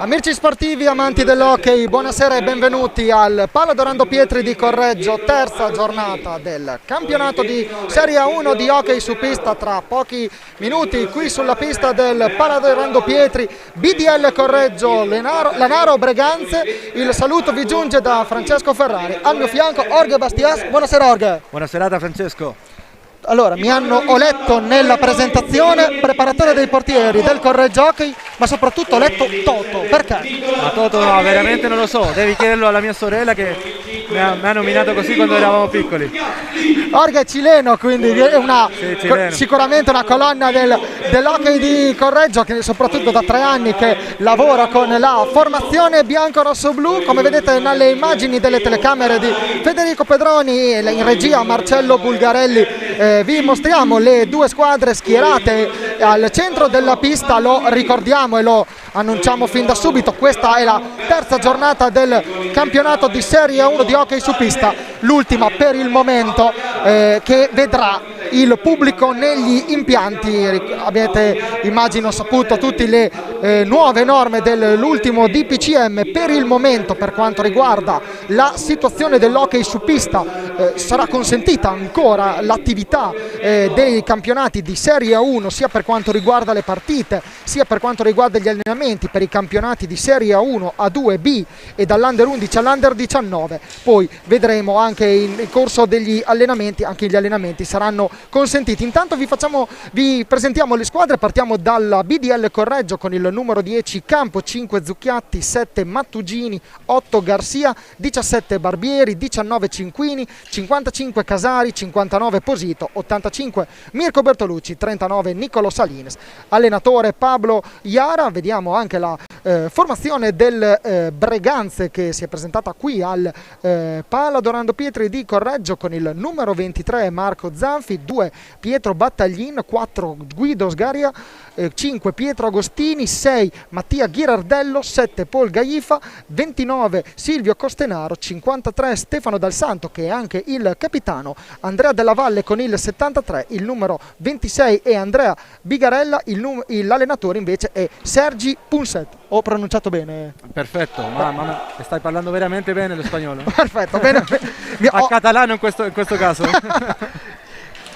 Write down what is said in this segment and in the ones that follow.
Amici sportivi, amanti dell'hockey, buonasera e benvenuti al Pala Dorando Pietri di Correggio, terza giornata del campionato di Serie 1 di hockey su pista. Tra pochi minuti qui sulla pista del Pala Dorando Pietri, BDL Correggio, Lanaro Breganze. Il saluto vi giunge da Francesco Ferrari, al mio fianco Jorge Bastias. Buonasera Jorge. Buona serata Francesco. Allora, ho letto nella presentazione preparatore dei portieri del Correggio Hockey, ma soprattutto ho letto Toto. Perché? Ma Toto no, veramente non lo so, devi chiederlo alla mia sorella che mi ha nominato così quando eravamo piccoli. Jorge è cileno, quindi è cileno. Sicuramente una colonna dell'hockey di Correggio, che soprattutto da 3 anni che lavora con la formazione bianco-rosso-blu. Come vedete nelle immagini delle telecamere di Federico Pedroni e in regia Marcello Bulgarelli, vi mostriamo le due squadre schierate al centro della pista. Lo ricordiamo e lo annunciamo fin da subito: questa è la terza giornata del campionato di Serie 1 di hockey su pista, l'ultima per il momento, che vedrà il pubblico negli impianti. Avete, immagino, saputo tutte le nuove norme dell'ultimo DPCM. Per il momento, per quanto riguarda la situazione dell'hockey su pista, sarà consentita ancora l'attività dei campionati di Serie 1, sia per quanto riguarda le partite sia per quanto riguarda gli allenamenti per i campionati di Serie 1, A2, B e dall'Under 11 all'Under 19. Poi vedremo anche in corso degli allenamenti, anche gli allenamenti saranno consentiti. Intanto vi presentiamo le squadre. Partiamo dalla BDL Correggio con il numero 10 Campo, 5 Zucchiatti, 7 Mattugini, 8 Garcia, 17 Barbieri, 19 Cinquini, 55 Casari, 59 Posito, 85 Mirko Bertolucci, 39 Nicolo Salines. Allenatore Pablo Iara. Vediamo anche la formazione del Breganze, che si è presentata qui al Pala Dorando Pietri di Correggio con il numero 23 Marco Zanfi, 2 Pietro Battaglin, 4 Guido Sgaria, 5 Pietro Agostini, 6 Mattia Ghirardello, 7 Paul Gaifa, 29 Silvio Costenaro, 53 Stefano Dal Santo, che è anche il capitano, Andrea Della Valle con il 73, il numero 26 è Andrea Bigarella, l'allenatore invece è Sergi Punset. Ho pronunciato bene? Perfetto, ma stai parlando veramente bene lo spagnolo. Perfetto, bene. A catalano in questo caso.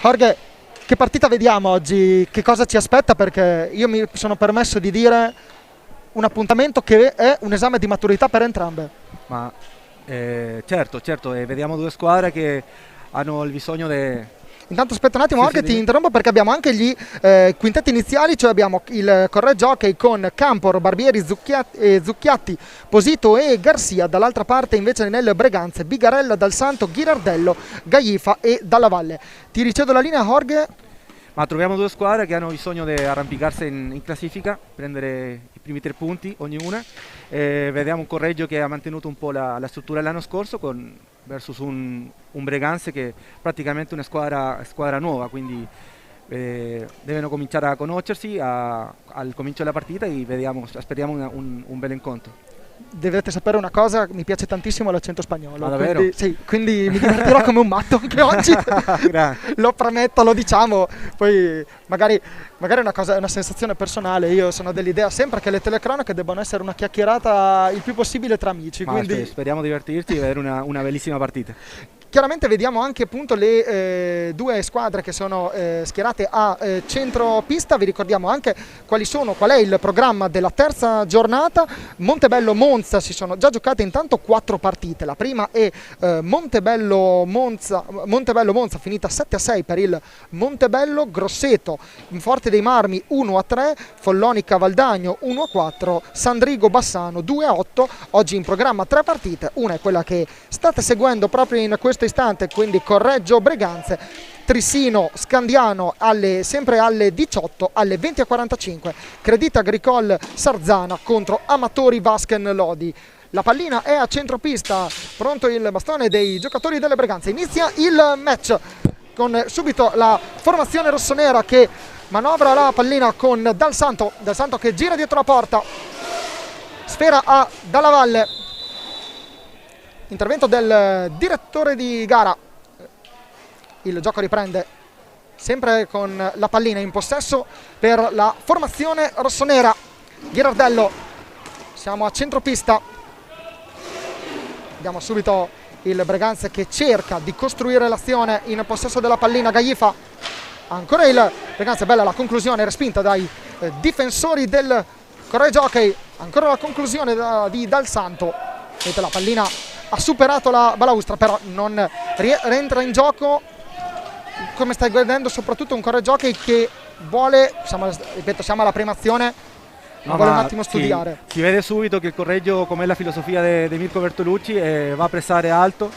Jorge, che partita vediamo oggi? Che cosa ci aspetta? Perché io mi sono permesso di dire un appuntamento che è un esame di maturità per entrambe. Ma certo, vediamo due squadre che hanno il bisogno di... Intanto aspetta un attimo, Jorge, ti interrompo perché abbiamo anche gli quintetti iniziali, cioè abbiamo il Correggio Hockey con Campor, Barbieri, Zucchiatti, Posito e Garcia. Dall'altra parte invece nel Breganze Bigarella, Dal Santo, Ghirardello, Gaifa e Dalla Valle. Ti ricevo la linea, Jorge. Ma troviamo due squadre che hanno bisogno di arrampicarsi in classifica, prendere i primi 3 punti ognuna. Vediamo un Correggio che ha mantenuto un po' la struttura dell'anno scorso versus un Breganze che è praticamente una squadra nuova, quindi devono cominciare a conoscersi al comincio della partita e speriamo un bel incontro. Dovete sapere una cosa, mi piace tantissimo l'accento spagnolo. Ah, davvero? Quindi mi divertirò come un matto anche oggi. Lo premetto, lo diciamo. Poi magari è una sensazione personale. Io sono dell'idea sempre che le telecronache debbano essere una chiacchierata il più possibile tra amici. Quindi speriamo di divertirti e avere una bellissima partita. Chiaramente vediamo anche appunto le due squadre che sono schierate a centro pista. Vi ricordiamo anche qual è il programma della terza giornata. Montebello-Monza, si sono già giocate intanto 4 partite. La prima è Montebello-Monza finita 7-6 per il Montebello. Grosseto in Forte dei Marmi 1-3, Follonica Valdagno 1-4, Sandrigo Bassano 2-8. Oggi in programma 3 partite, una è quella che state seguendo proprio in questo istante, quindi Correggio Breganze, Trissino Scandiano sempre alle 18, alle 20:45 Credit Agricole Sarzana contro Amatori Vasken Lodi. la pallina è a centropista, pronto il bastone dei giocatori delle Breganze. Inizia il match con subito la formazione rossonera che manovra la pallina con Dal Santo che gira dietro la porta, sfera a Dalla Valle, intervento del direttore di gara. Il gioco riprende sempre con la pallina in possesso per la formazione rossonera. Ghirardello, siamo a centropista, vediamo subito il Breganze che cerca di costruire l'azione in possesso della pallina. Gaglifa, ancora il Breganze, bella la conclusione respinta dai difensori del Correggio Hockey, ancora la conclusione di Dal Santo. Vedete, la pallina ha superato la balaustra, però non rientra in gioco, come stai vedendo, soprattutto un Correggio Hockey che vuole, siamo alla prima azione, ma vuole un attimo studiare. Si vede subito che il Correggio, come è la filosofia di Mirko Bertolucci, va a pressare alto,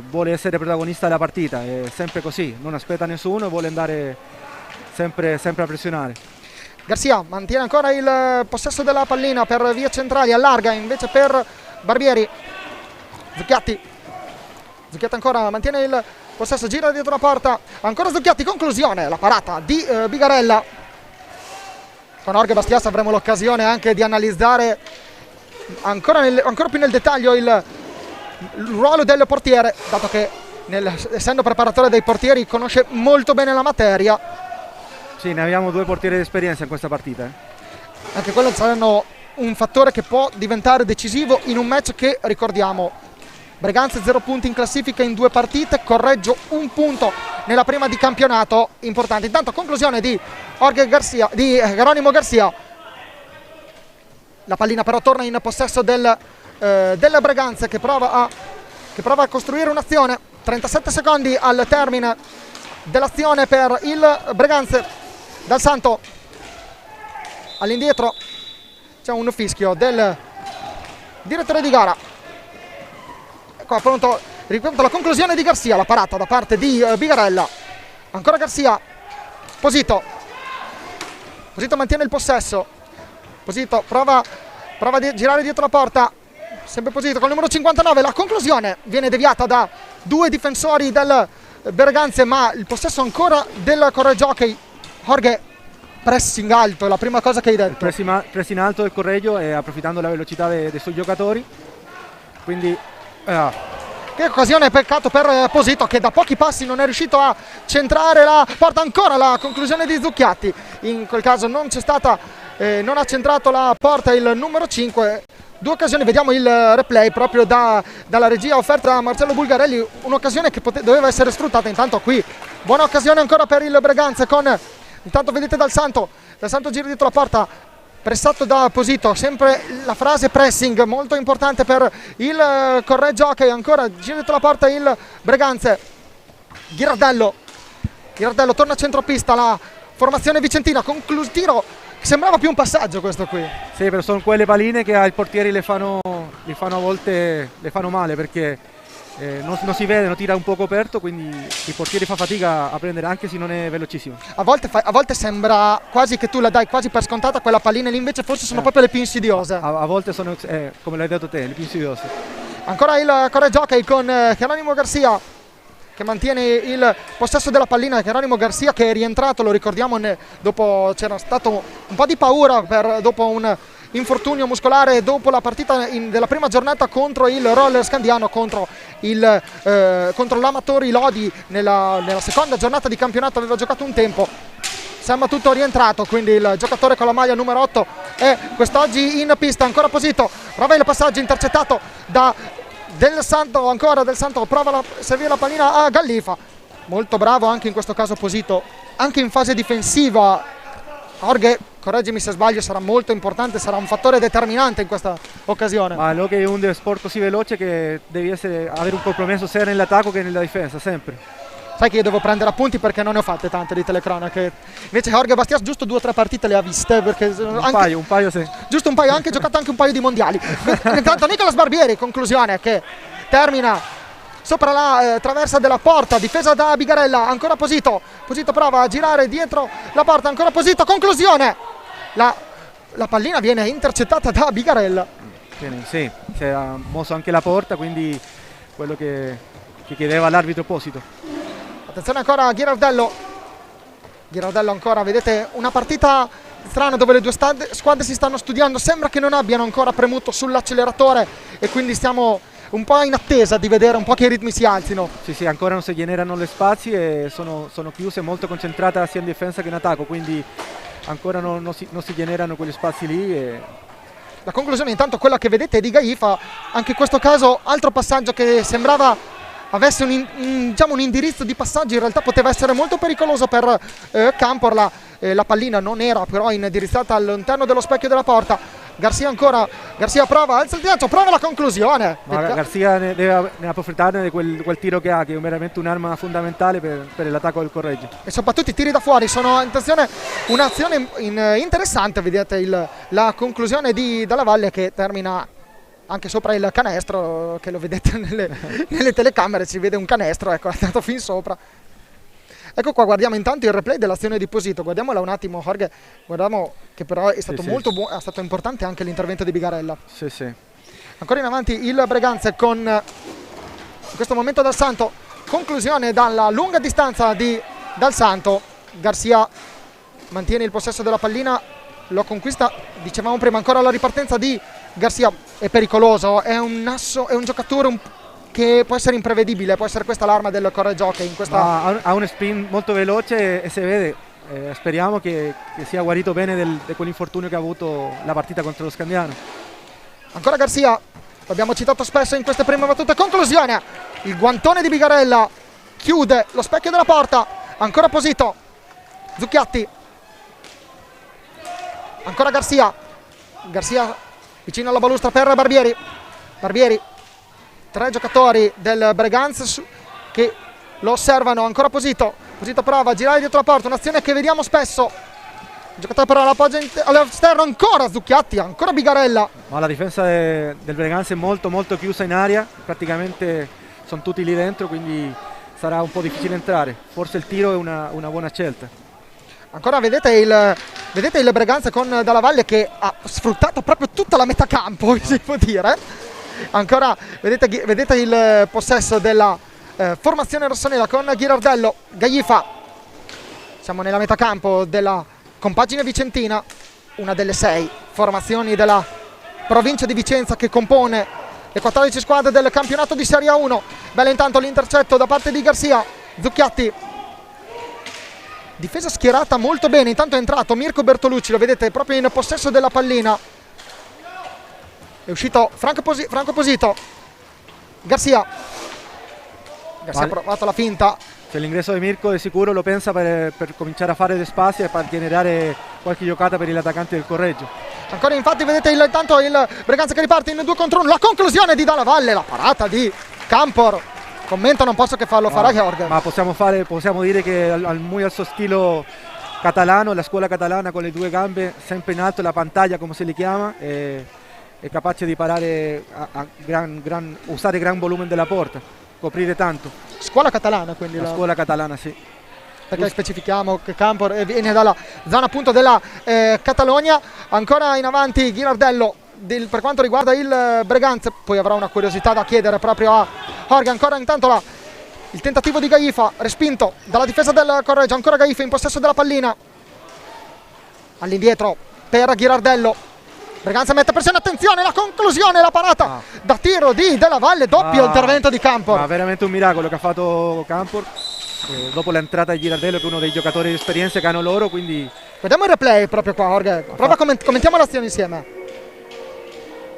vuole essere protagonista della partita, è sempre così, non aspetta nessuno e vuole andare sempre a pressionare. Garcia mantiene ancora il possesso della pallina per vie centrali, allarga invece per Barbieri. Zucchiatti ancora mantiene il possesso, gira dietro la porta, ancora Zucchiatti, conclusione, la parata di Bigarella. Con Jorge Bastias avremo l'occasione anche di analizzare ancora più nel dettaglio il ruolo del portiere, dato che essendo preparatore dei portieri conosce molto bene la materia. Sì, ne abbiamo 2 portieri di esperienza in questa partita. Anche quello saranno un fattore che può diventare decisivo in un match che, ricordiamo, Breganze 0 punti in classifica in 2 partite, Correggio 1 punto nella prima di campionato, importante. Intanto conclusione di Geronimo Garcia. La pallina però torna in possesso del Breganze che prova a costruire un'azione. 37 secondi al termine dell'azione per il Breganze. Dal Santo all'indietro, c'è un fischio del direttore di gara. Ecco, pronto, ripeto, la conclusione di Garcia, la parata da parte di Bigarella. Ancora Garcia, Posito mantiene il possesso, Posito prova a girare dietro la porta, sempre Posito con il numero 59, la conclusione viene deviata da 2 difensori del Breganze, ma il possesso ancora del Correggio Hockey. Jorge, pressing alto, è la prima cosa che hai detto. Pressing alto del Correggio e approfittando della velocità dei suoi giocatori, quindi che occasione, peccato per Posito che da pochi passi non è riuscito a centrare la porta. Ancora la conclusione di Zucchiatti, in quel caso non c'è stata, non ha centrato la porta il numero 5. 2 occasioni, vediamo il replay proprio dalla regia offerta da Marcello Bulgarelli, un'occasione che doveva essere sfruttata. Intanto qui buona occasione ancora per il Breganze intanto vedete Dal Santo gira dietro la porta, pressato da Posito, sempre la frase pressing molto importante per il Correggio Hockey. Ancora gira dietro la porta il Breganze. Ghirardello torna a centropista, la formazione vicentina, tiro, sembrava più un passaggio questo qui. Sì, però sono quelle palline che ai portieri le fanno a volte male, perché non si vede, non tira un po' coperto, quindi il portiere fa fatica a prendere anche se non è velocissimo. A volte sembra quasi che tu la dai quasi per scontata quella pallina, lì invece forse sono proprio le più insidiose. A volte sono, come l'hai detto te, le più insidiose. Ancora il Correggio Hockey con Geronimo Garcia che mantiene il possesso della pallina. Geronimo Garcia che è rientrato, lo ricordiamo, dopo c'era stato un po' di paura dopo un infortunio muscolare dopo la partita della prima giornata contro il Roller Scandiano, contro l'Amatori Lodi nella seconda giornata di campionato. Aveva giocato un tempo, sembra tutto rientrato, quindi il giocatore con la maglia numero 8 è quest'oggi in pista. Ancora Posito, prova il passaggio intercettato Del Santo, ancora Del Santo prova a servire la pallina a Gallifa. Molto bravo anche in questo caso Posito, anche in fase difensiva. Jorge, correggimi se sbaglio, sarà molto importante, sarà un fattore determinante in questa occasione. Ma l'hockey è un sport così veloce che devi avere un compromesso sia nell'attacco che nella difesa, sempre. Sai che io devo prendere appunti perché non ne ho fatte tante di telecronache. Invece Jorge Bastias giusto 2 o 3 partite le ha viste, perché un paio sì. Giusto un paio, ha anche giocato anche un paio di mondiali. Intanto Nicolas Barbieri, conclusione che termina sopra la traversa della porta, difesa da Bigarella. Ancora Posito prova a girare dietro la porta, ancora Posito, conclusione. La pallina viene intercettata da Bigarella. Sì, si era mosso anche la porta, quindi quello che chiedeva l'arbitro opposito. Attenzione ancora a Ghirardello. Ghirardello ancora, vedete una partita strana dove le due squadre si stanno studiando, sembra che non abbiano ancora premuto sull'acceleratore e quindi stiamo un po' in attesa di vedere un po' che i ritmi si alzino. Sì, ancora non si generano le spazi e sono chiuse, molto concentrata sia in difesa che in attacco, quindi ancora non si generano quegli spazi lì. La conclusione intanto quella che vedete è di Gaifa, anche in questo caso altro passaggio che sembrava avesse diciamo un indirizzo di passaggio, in realtà poteva essere molto pericoloso per Campor. La pallina non era però indirizzata all'interno dello specchio della porta. Garcia prova, alza il ghiaccio, prova la conclusione. Ma Garcia ne deve approfittare di quel tiro che ha, che è veramente un'arma fondamentale per l'attacco del Correggio. E soprattutto i tiri da fuori sono, attenzione, un'azione interessante, vedete la conclusione di Dalla Valle che termina anche sopra il canestro, che lo vedete nelle telecamere, si vede un canestro, ecco, è andato fin sopra. Ecco qua, guardiamo intanto il replay dell'azione di Posito, guardiamola un attimo Jorge, guardiamo che però è stato molto buono, è stato importante anche l'intervento di Bigarella. Sì. Ancora in avanti il Breganze con in questo momento Dal Santo, conclusione dalla lunga distanza di Dal Santo. Garcia mantiene il possesso della pallina, lo conquista, dicevamo prima, ancora la ripartenza di Garcia, è pericoloso, è un asso, è un giocatore che può essere imprevedibile, può essere questa l'arma del Correggio Hockey in questa... Ha un sprint molto veloce e si vede, speriamo che sia guarito bene di quell'infortunio che ha avuto la partita contro lo Scandiano. Ancora Garcia, l'abbiamo citato spesso in queste prime battute, conclusione, il guantone di Bigarella chiude lo specchio della porta, ancora Posito, Zucchiatti, ancora Garcia vicino alla balustra per Barbieri, tre giocatori del Breganze che lo osservano, ancora Posito prova a girare dietro la porta, un'azione che vediamo spesso, il giocatore però all'esterno, ancora Zucchiatti, ancora Bigarella. Ma la difesa del Breganze è molto chiusa in area, praticamente sono tutti lì dentro, quindi sarà un po' difficile entrare, forse il tiro è una buona scelta. Ancora vedete il Breganze con Dalla Valle che ha sfruttato proprio tutta la metà campo, si può dire. Ancora vedete il possesso della formazione rossonera con Ghirardello, Gaifa. Siamo nella metà campo della compagine vicentina, una delle 6 formazioni della provincia di Vicenza che compone le 14 squadre del campionato di Serie A1. Bella intanto l'intercetto da parte di Garcia, Zucchiatti. Difesa schierata molto bene, intanto è entrato Mirko Bertolucci, lo vedete proprio in possesso della pallina. È uscito Franco Posito. Garcia ha provato la finta. Cioè, l'ingresso di Mirko di sicuro lo pensa per cominciare a fare dei spazi e per generare qualche giocata per gli attaccanti del Correggio. Ancora infatti vedete intanto il Breganze che riparte in 2 contro 1, la conclusione di Dalla Valle, la parata di Campor. Commento non posso che farlo fare Jorge. Ma possiamo dire che muy al suo stile catalano, la scuola catalana con le 2 gambe sempre in alto, la pantaglia come si li chiama, è capace di parare usare gran volume della porta, coprire tanto. Scuola catalana quindi. La scuola catalana, sì. Perché specifichiamo che Campor viene dalla zona appunto della Catalogna. Ancora in avanti Ghirardello per quanto riguarda il Breganze, poi avrà una curiosità da chiedere proprio a Jorge. Ancora intanto il tentativo di Gaifa respinto dalla difesa del Correggio, ancora Gaifa in possesso della pallina, all'indietro per Ghirardello, Breganze mette pressione, attenzione, la conclusione, la parata da tiro di Dalla Valle, doppio intervento di Campor. Ma veramente un miracolo che ha fatto Campor dopo l'entrata di Ghirardello, che è uno dei giocatori di esperienza che hanno loro, quindi... Vediamo il replay proprio qua Jorge, commentiamo l'azione insieme.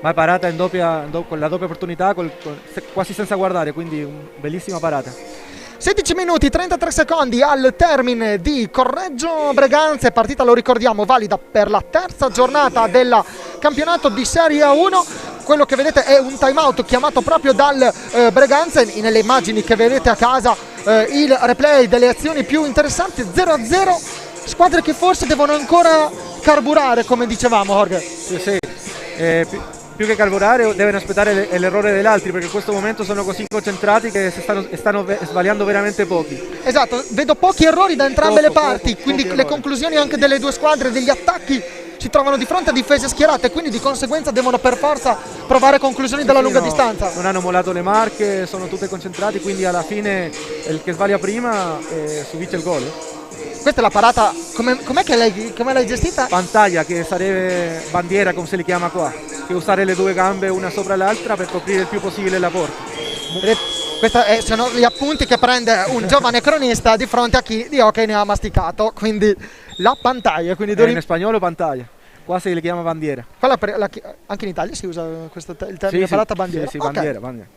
Ma è parata con la doppia opportunità, quasi senza guardare, quindi bellissima parata. 16 minuti 33 secondi al termine di Correggio Breganze, partita, lo ricordiamo, valida per la terza giornata del campionato di Serie A1. Quello che vedete è un time out chiamato proprio dal Breganze. Nelle immagini che vedete a casa il replay delle azioni più interessanti, 0-0, squadre che forse devono ancora carburare, come dicevamo Jorge. Sì. Più che carburare devono aspettare l'errore degli altri, perché in questo momento sono così concentrati che stanno sbagliando veramente pochi. Esatto, vedo pochi errori da entrambe le parti, quindi le conclusioni anche delle 2 squadre, degli attacchi si trovano di fronte a difese schierate e quindi di conseguenza devono per forza provare conclusioni dalla lunga distanza. Non hanno mollato le marche, sono tutti concentrati, quindi alla fine il che sbaglia prima subisce il gol. Questa è la parata, com'è che l'hai gestita? Pantaglia, che sarebbe bandiera come se li chiama qua, che usare le due gambe una sopra l'altra per coprire il più possibile la porta. Questi sono gli appunti che prende un giovane cronista di fronte a chi di hockey ne ha masticato, quindi la pantaglia. Quindi In spagnolo pantaglia, qua si le chiama bandiera. Anche in Italia si usa il termine parata bandiera? Sì, bandiera, bandiera.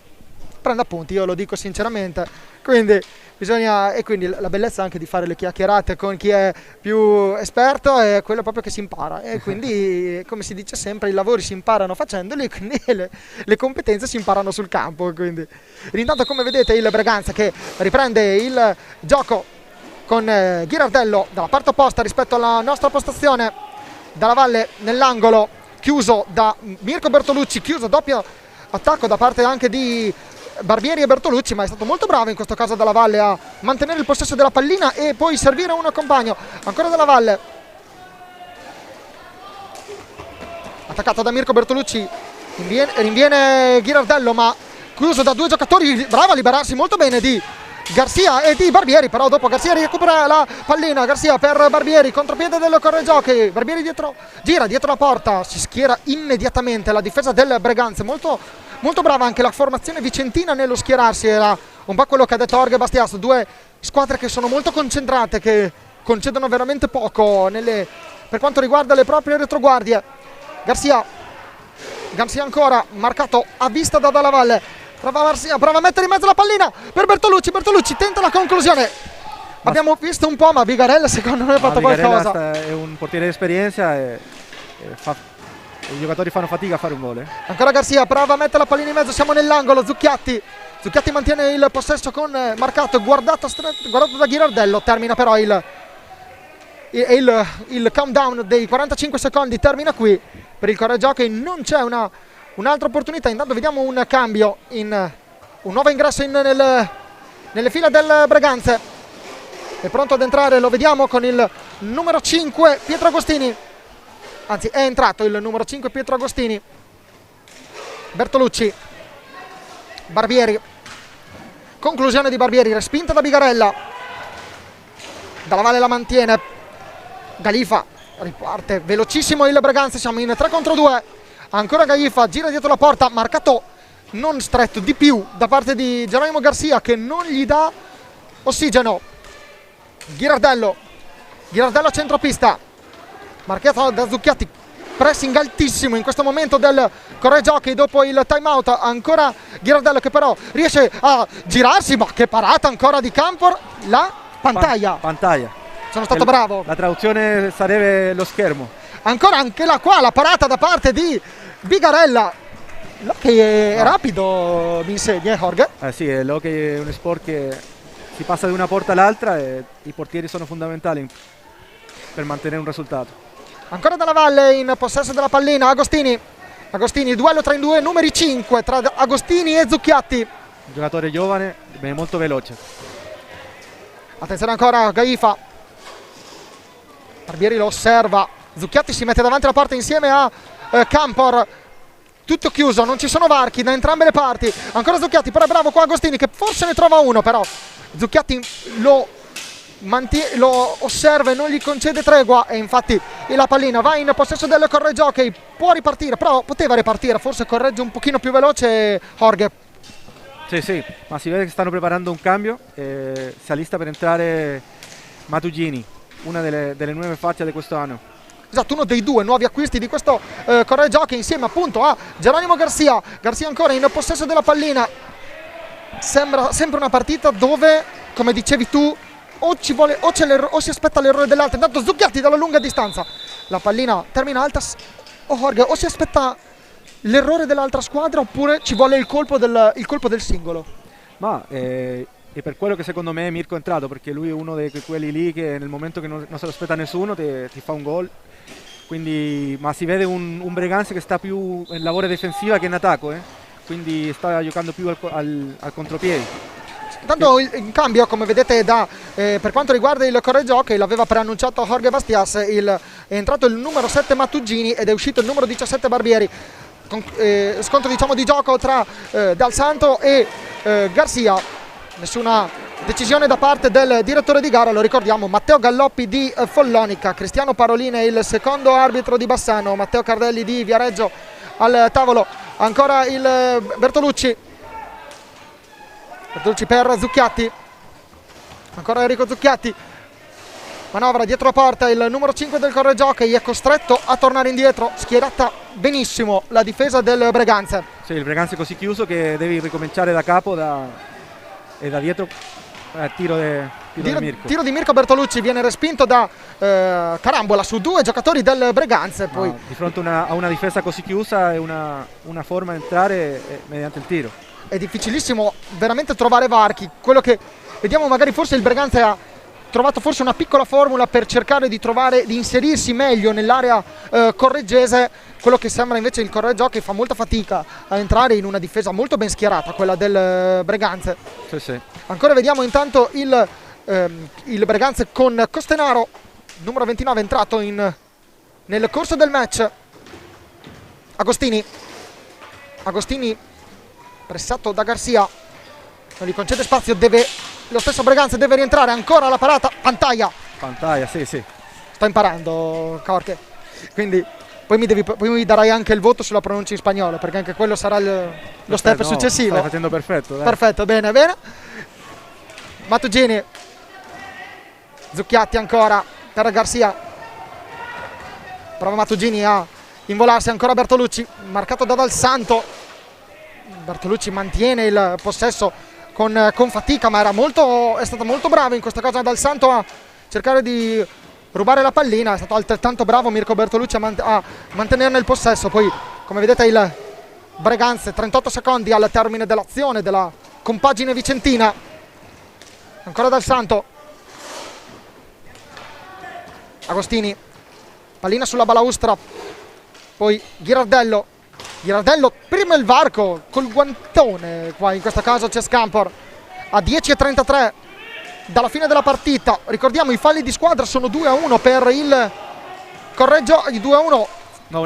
Prendo appunti, io lo dico sinceramente, quindi e quindi la bellezza anche di fare le chiacchierate con chi è più esperto è quello proprio che si impara, e quindi come si dice sempre, i lavori si imparano facendoli, quindi le competenze si imparano sul campo. Quindi intanto, come vedete, il Breganze che riprende il gioco con Ghirardello dalla parte opposta rispetto alla nostra postazione, Dalla Valle nell'angolo chiuso da Mirko Bertolucci, chiuso doppio attacco da parte anche di Barbieri e Bertolucci, ma è stato molto bravo in questo caso Dalla Valle a mantenere il possesso della pallina e poi servire un compagno. Ancora Dalla Valle, attaccato da Mirko Bertolucci, rinviene Ghirardello ma chiuso da due giocatori, bravo a liberarsi molto bene di Garcia e di Barbieri, però dopo Garcia recupera la pallina, Garcia per Barbieri, contropiede del corregiochi, Barbieri gira dietro la porta, si schiera immediatamente la difesa del Breganze, molto brava anche la formazione vicentina nello schierarsi, era un po' quello che ha detto Jorge Bastiaso, due squadre che sono molto concentrate, che concedono veramente poco per quanto riguarda le proprie retroguardie. Garcia ancora, marcato a vista da Dalla Valle, prova a mettere in mezzo la pallina per Bertolucci tenta la conclusione. Abbiamo visto un po', ma Bigarella secondo me ha fatto qualcosa. È un portiere di esperienza e i giocatori fanno fatica a fare un gol. Ancora Garcia prova a mettere la pallina in mezzo, siamo nell'angolo, Zucchiatti mantiene il possesso con marcato, guardato da Ghirardello, termina però il countdown dei 45 secondi, termina qui per il corregiochi, non c'è un'altra opportunità. Intanto vediamo un cambio, un nuovo ingresso nelle fila del Breganze, è pronto ad entrare, lo vediamo con il numero 5 Pietro Agostini, anzi è entrato il numero 5 Pietro Agostini. Bertolucci, Barbieri, conclusione di Barbieri, respinta da Bigarella, Dalla Valle la mantiene, Galifa riparte velocissimo il Breganze, siamo in 3 contro 2, ancora Galifa gira dietro la porta, marcato non stretto, di più da parte di Geronimo Garcia che non gli dà ossigeno. Ghirardello a centropista, marcato da Zucchiatti, pressing altissimo in questo momento del corregiochi dopo il time out, ancora Ghirardello che però riesce a girarsi, ma che parata ancora di Campor, la pantaglia. Sono stato bravo. La traduzione sarebbe lo schermo. Ancora anche qua la parata da parte di Bigarella, l'hockey è rapido, mi insegna Jorge. Sì, l'hockey è un sport che si passa da una porta all'altra e i portieri sono fondamentali per mantenere un risultato. Ancora Dalla Valle in possesso della pallina, Agostini, duello 3 in 2, numeri 5 tra Agostini e Zucchiatti. Un giocatore giovane, molto veloce. Attenzione ancora Gaifa, Barbieri lo osserva, Zucchiatti si mette davanti alla porta insieme a Campor, tutto chiuso, non ci sono varchi da entrambe le parti. Ancora Zucchiatti, però è bravo qua Agostini che forse ne trova uno, però Zucchiatti lo osserva e non gli concede tregua, e infatti la pallina va in possesso del corregiochi, può ripartire, però poteva ripartire, forse corregge un pochino più veloce Jorge. Sì, ma si vede che stanno preparando un cambio, si allista per entrare Matugini, una delle nuove facce di questo anno. Esatto, uno dei due nuovi acquisti di questo corregiochi insieme appunto a Geronimo Garcia ancora in possesso della pallina. Sembra sempre una partita dove, come dicevi tu, o si aspetta l'errore dell'altro. Intanto Zucchiatti dalla lunga distanza, la pallina termina alta, Jorge, o si aspetta l'errore dell'altra squadra oppure ci vuole il colpo del singolo. Ma è per quello che secondo me Mirko è entrato, perché lui è uno di quelli lì che nel momento che non se lo aspetta nessuno ti fa un gol. Quindi, ma si vede un Breganze che sta più in lavoro difensiva che in attacco, quindi sta giocando più al contropiede. Intanto in cambio, come vedete, per quanto riguarda il Correggio Hockey, l'aveva preannunciato Jorge Bastias, è entrato il numero 7 Mattugini ed è uscito il numero 17 Barbieri. Scontro, diciamo, di gioco tra Dal Santo e Garcia. Nessuna decisione da parte del direttore di gara, lo ricordiamo, Matteo Galloppi di Follonica, Cristiano Parolin è il secondo arbitro di Bassano, Matteo Cardelli di Viareggio al tavolo, ancora il Bertolucci per Zucchiatti, ancora Enrico Zucchiatti, manovra dietro la porta, il numero 5 del Correggio Hockey è costretto a tornare indietro, schierata benissimo la difesa del Breganze. Sì, il Breganze è così chiuso che devi ricominciare da capo e da dietro. Tiro di Mirko Bertolucci viene respinto da carambola su due giocatori del Breganze. Poi di fronte a una difesa così chiusa è una forma di entrare mediante il tiro. È difficilissimo veramente trovare varchi. Quello che vediamo, magari forse il Breganze ha trovato forse una piccola formula per cercare di inserirsi meglio nell'area correggese. Quello che sembra invece il Correggio che fa molta fatica a entrare in una difesa molto ben schierata, quella del Breganze. Sì. Ancora vediamo intanto il Breganze con Costenaro, numero 29, entrato nel corso del match. Agostini pressato da Garcia, non gli concede spazio, lo stesso Breganze deve rientrare, ancora la parata, Pantaia, sì. Sto imparando, Corche, quindi poi mi darai anche il voto sulla pronuncia in spagnolo, perché anche quello sarà lo step successivo. Stai facendo perfetto, dai. Perfetto, bene. Mattugini, Zucchiatti ancora per Garcia, prova Mattugini a involarsi, ancora Bertolucci, marcato da Dal Santo. Bertolucci mantiene il possesso con fatica, ma è stato molto bravo in questa cosa Dal Santo a cercare di rubare la pallina. È stato altrettanto bravo Mirko Bertolucci a mantenerne il possesso. Poi, come vedete, il Breganze, 38 secondi al termine dell'azione della compagine vicentina. Ancora Dal Santo, Agostini, pallina sulla balaustra, poi Ghirardello, prima il varco col guantone, qua in questo caso c'è Scampor. A 10:33 dalla fine della partita, ricordiamo i falli di squadra sono 2-1 per il Correggio, i 2-1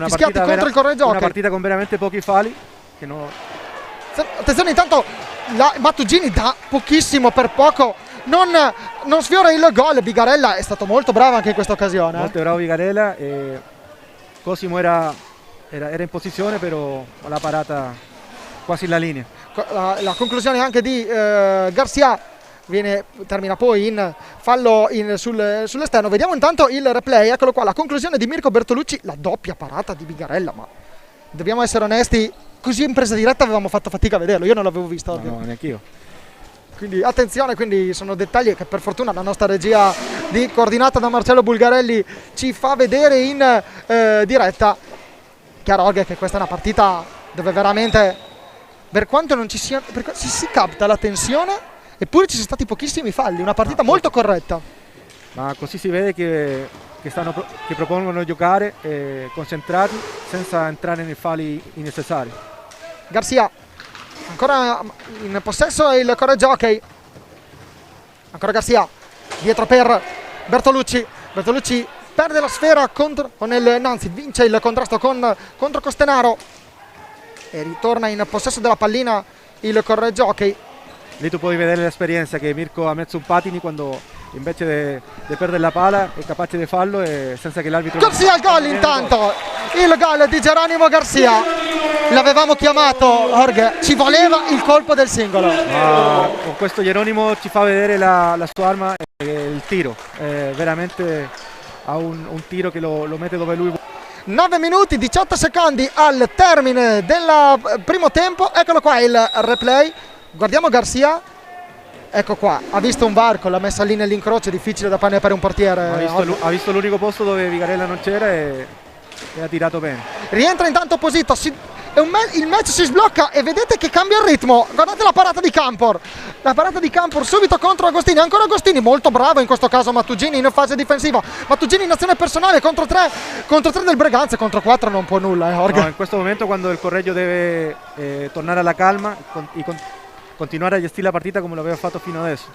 fischiati contro il Correggio. Una partita con veramente pochi falli attenzione, intanto Mattugini dà pochissimo, per poco non sfiora il gol. Bigarella è stato molto bravo anche in questa occasione. Molto bravo Bigarella, Cosimo era in posizione, però la parata quasi in la linea. La conclusione anche di Garcia termina poi in fallo sull'esterno. Vediamo intanto il replay, eccolo qua, la conclusione di Mirko Bertolucci, la doppia parata di Bigarella, ma dobbiamo essere onesti, così in presa diretta avevamo fatto fatica a vederlo, io non l'avevo visto. No, neanch'io. Quindi attenzione, quindi sono dettagli che per fortuna la nostra regia coordinata da Marcello Bulgarelli ci fa vedere in diretta. Chiaro che questa è una partita dove veramente, per quanto non ci sia, si capta la tensione, eppure ci sono stati pochissimi falli, una partita molto corretta. Ma così si vede che propongono di giocare concentrati senza entrare nei falli innecessari. Garcia ancora in possesso il Correggio Hockey, ancora Garcia dietro per Bertolucci perde la sfera vince il contrasto contro Costenaro e ritorna in possesso della pallina il Correggio Hockey. Lì tu puoi vedere l'esperienza che Mirko ha messo un patini quando invece di perdere la palla è capace di farlo e senza che l'arbitro... Garcia il gol intanto, il gol di Geronimo Garcia, l'avevamo chiamato Jorge, ci voleva il colpo del singolo. Con questo Geronimo ci fa vedere la sua arma, il tiro, veramente ha un tiro che lo mette dove lui vuole. 9 minuti 18 secondi al termine del primo tempo, eccolo qua il replay, guardiamo Garcia. Ecco qua, ha visto un varco, l'ha messa lì nell'incrocio, difficile da fare per un portiere. Ha visto l'unico posto dove Bigarella non c'era e ha tirato bene. Rientra intanto Posito, il match si sblocca e vedete che cambia il ritmo. Guardate la parata di Campor subito contro Agostini, ancora Agostini, molto bravo in questo caso Mattugini in fase difensiva. Mattugini in azione personale contro 3 del Breganze, contro 4 non può nulla. No, in questo momento quando il Correggio deve tornare alla calma, continuare a gestire la partita come lo aveva fatto fino adesso.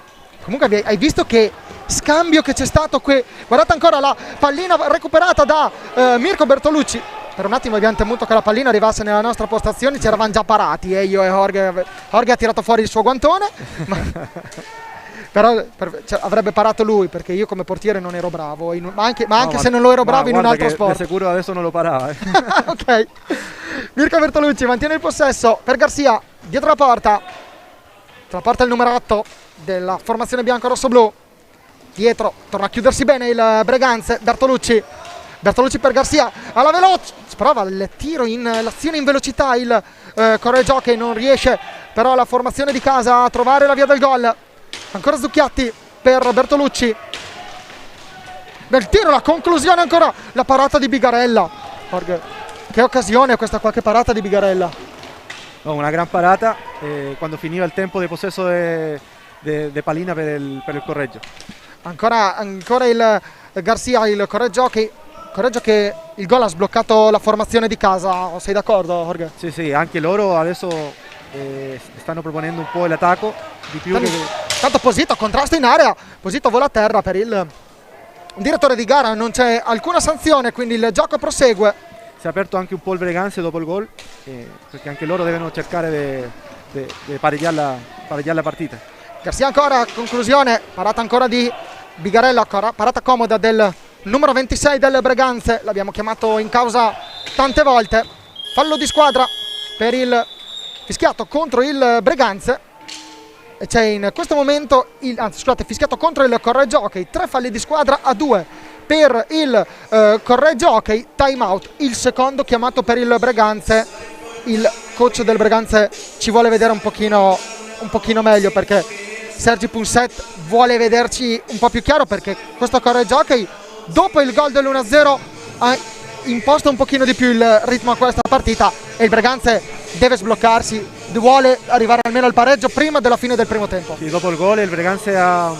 Comunque hai visto che scambio che c'è stato qui. Guardate ancora la pallina recuperata da Mirko Bertolucci. Per un attimo abbiamo temuto che la pallina arrivasse nella nostra postazione, ci eravamo già parati, io e Jorge. Jorge ha tirato fuori il suo guantone, però avrebbe parato lui, perché io come portiere non ero bravo, ma anche se non lo ero bravo in un altro sport. Di sicuro adesso non lo parava. Ok, Mirko Bertolucci mantiene il possesso per Garcia, dietro la porta il numero 8 della formazione bianco-rosso-blu. Dietro torna a chiudersi bene il Breganze. Bertolucci per Garcia alla veloce, prova il tiro l'azione in velocità il Correggio, che non riesce però la formazione di casa a trovare la via del gol. Ancora Zucchiatti per Bertolucci, bel tiro, la conclusione, ancora la parata di Bigarella. Che occasione questa qua, che parata di Bigarella. Una gran parata quando finiva il tempo di possesso de Palina per il Correggio. Ancora il Garcia, il Correggio che il gol ha sbloccato la formazione di casa. Sei d'accordo, Jorge? Sì, anche loro adesso stanno proponendo un po' l'attacco di più. Tanto Posito contrasto in area, Posito vola a terra per il direttore di gara, non c'è alcuna sanzione, quindi il gioco prosegue. Si è aperto anche un po' il Breganze dopo il gol, perché anche loro devono cercare di pareggiare la partita. Garcia ancora, conclusione, parata ancora di Bigarella, parata comoda del numero 26 del Breganze, l'abbiamo chiamato in causa tante volte. Fallo di squadra per il fischiato contro il Breganze, e c'è in questo momento fischiato contro il Correggio Hockey, 3 falli di squadra a 2 per il Correggio Hockey. Time out, il secondo chiamato per il Breganze. Il coach del Breganze ci vuole vedere un pochino meglio, perché Sergi Punset vuole vederci un po' più chiaro, perché questo Correggio Hockey dopo il gol dell'1-0 ha imposto un pochino di più il ritmo a questa partita, e il Breganze deve sbloccarsi, vuole arrivare almeno al pareggio prima della fine del primo tempo. Sì, dopo il gol il Breganze ha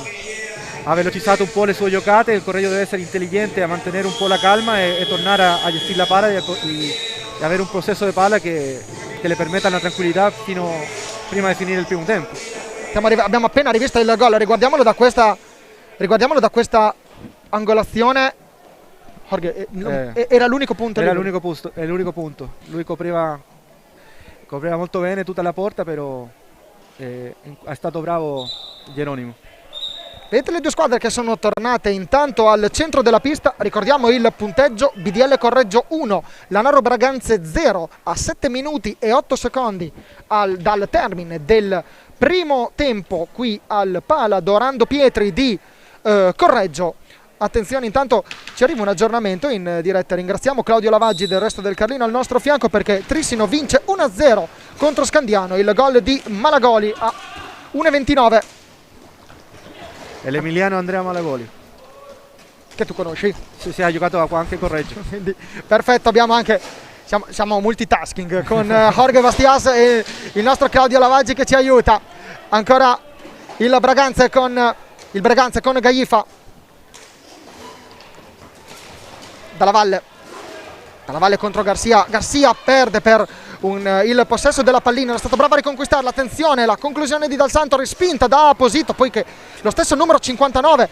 velocizzato un po' le sue giocate, il Correggio deve essere intelligente a mantenere un po' la calma e tornare a gestire la palla e avere un possesso di palla che le permetta una tranquillità prima di finire il primo tempo. Abbiamo appena rivisto il gol, riguardiamolo da questa angolazione. Jorge, era l'unico punto. Era l'unico punto. Lui copriva molto bene tutta la porta, però è stato bravo Geronimo. Vedete le due squadre che sono tornate intanto al centro della pista. Ricordiamo il punteggio: BDL Correggio 1, Lanaro Breganze 0, a 7 minuti e 8 secondi dal termine del primo tempo qui al Pala Dorando Pietri di Correggio. Attenzione, intanto ci arriva un aggiornamento in diretta. Ringraziamo Claudio Lavaggi del Resto del Carlino al nostro fianco, perché Trissino vince 1-0 contro Scandiano. Il gol di Malagoli a 1:29. E l'Emiliano Andrea Malagoli, che tu conosci? Sì, ha giocato anche Correggio. Quindi, perfetto, abbiamo anche siamo multitasking con Jorge Bastias e il nostro Claudio Lavaggi che ci aiuta. Ancora il Breganze con Gaifa. Dalla Valle contro Garcia. Garcia perde per il possesso della pallina, era stato bravo a riconquistarla. Attenzione, la conclusione di Dal Santo respinta da Posito, poiché lo stesso numero 59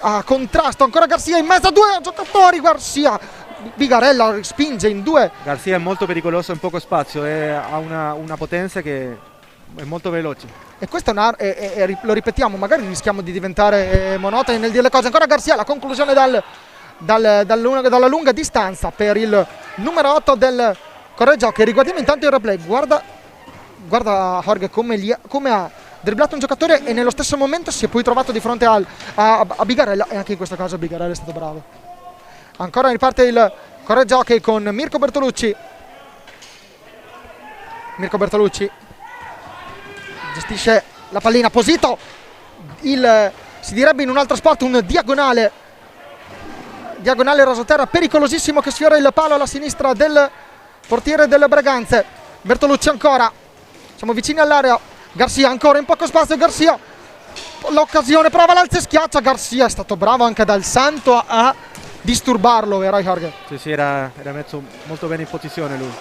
a contrasto. Ancora Garcia in mezzo a due giocatori. Garcia, Bigarella respinge in due. Garcia è molto pericoloso in poco spazio, ha una potenza che è molto veloce. E questo lo ripetiamo, magari rischiamo di diventare monotoni nel dire le cose. Ancora Garcia, la conclusione dalla lunga distanza per il numero 8 del Correggio, che riguardiamo intanto il replay. Guarda Jorge come ha dribblato un giocatore e nello stesso momento si è poi trovato di fronte a Bigarella, e anche in questo caso Bigarella è stato bravo. Ancora riparte il Correggio Hockey con Mirko Bertolucci gestisce la pallina. Posito, si direbbe in un altro sport un diagonale rasoterra pericolosissimo che sfiora il palo alla sinistra del portiere del Breganze. Bertolucci ancora, siamo vicini all'area. Garcia ancora in poco spazio. Garcia, l'occasione, prova l'alza e schiaccia. Garcia è stato bravo anche Dal Santo a disturbarlo, vero Jorge? Sì, era messo molto bene in posizione lui.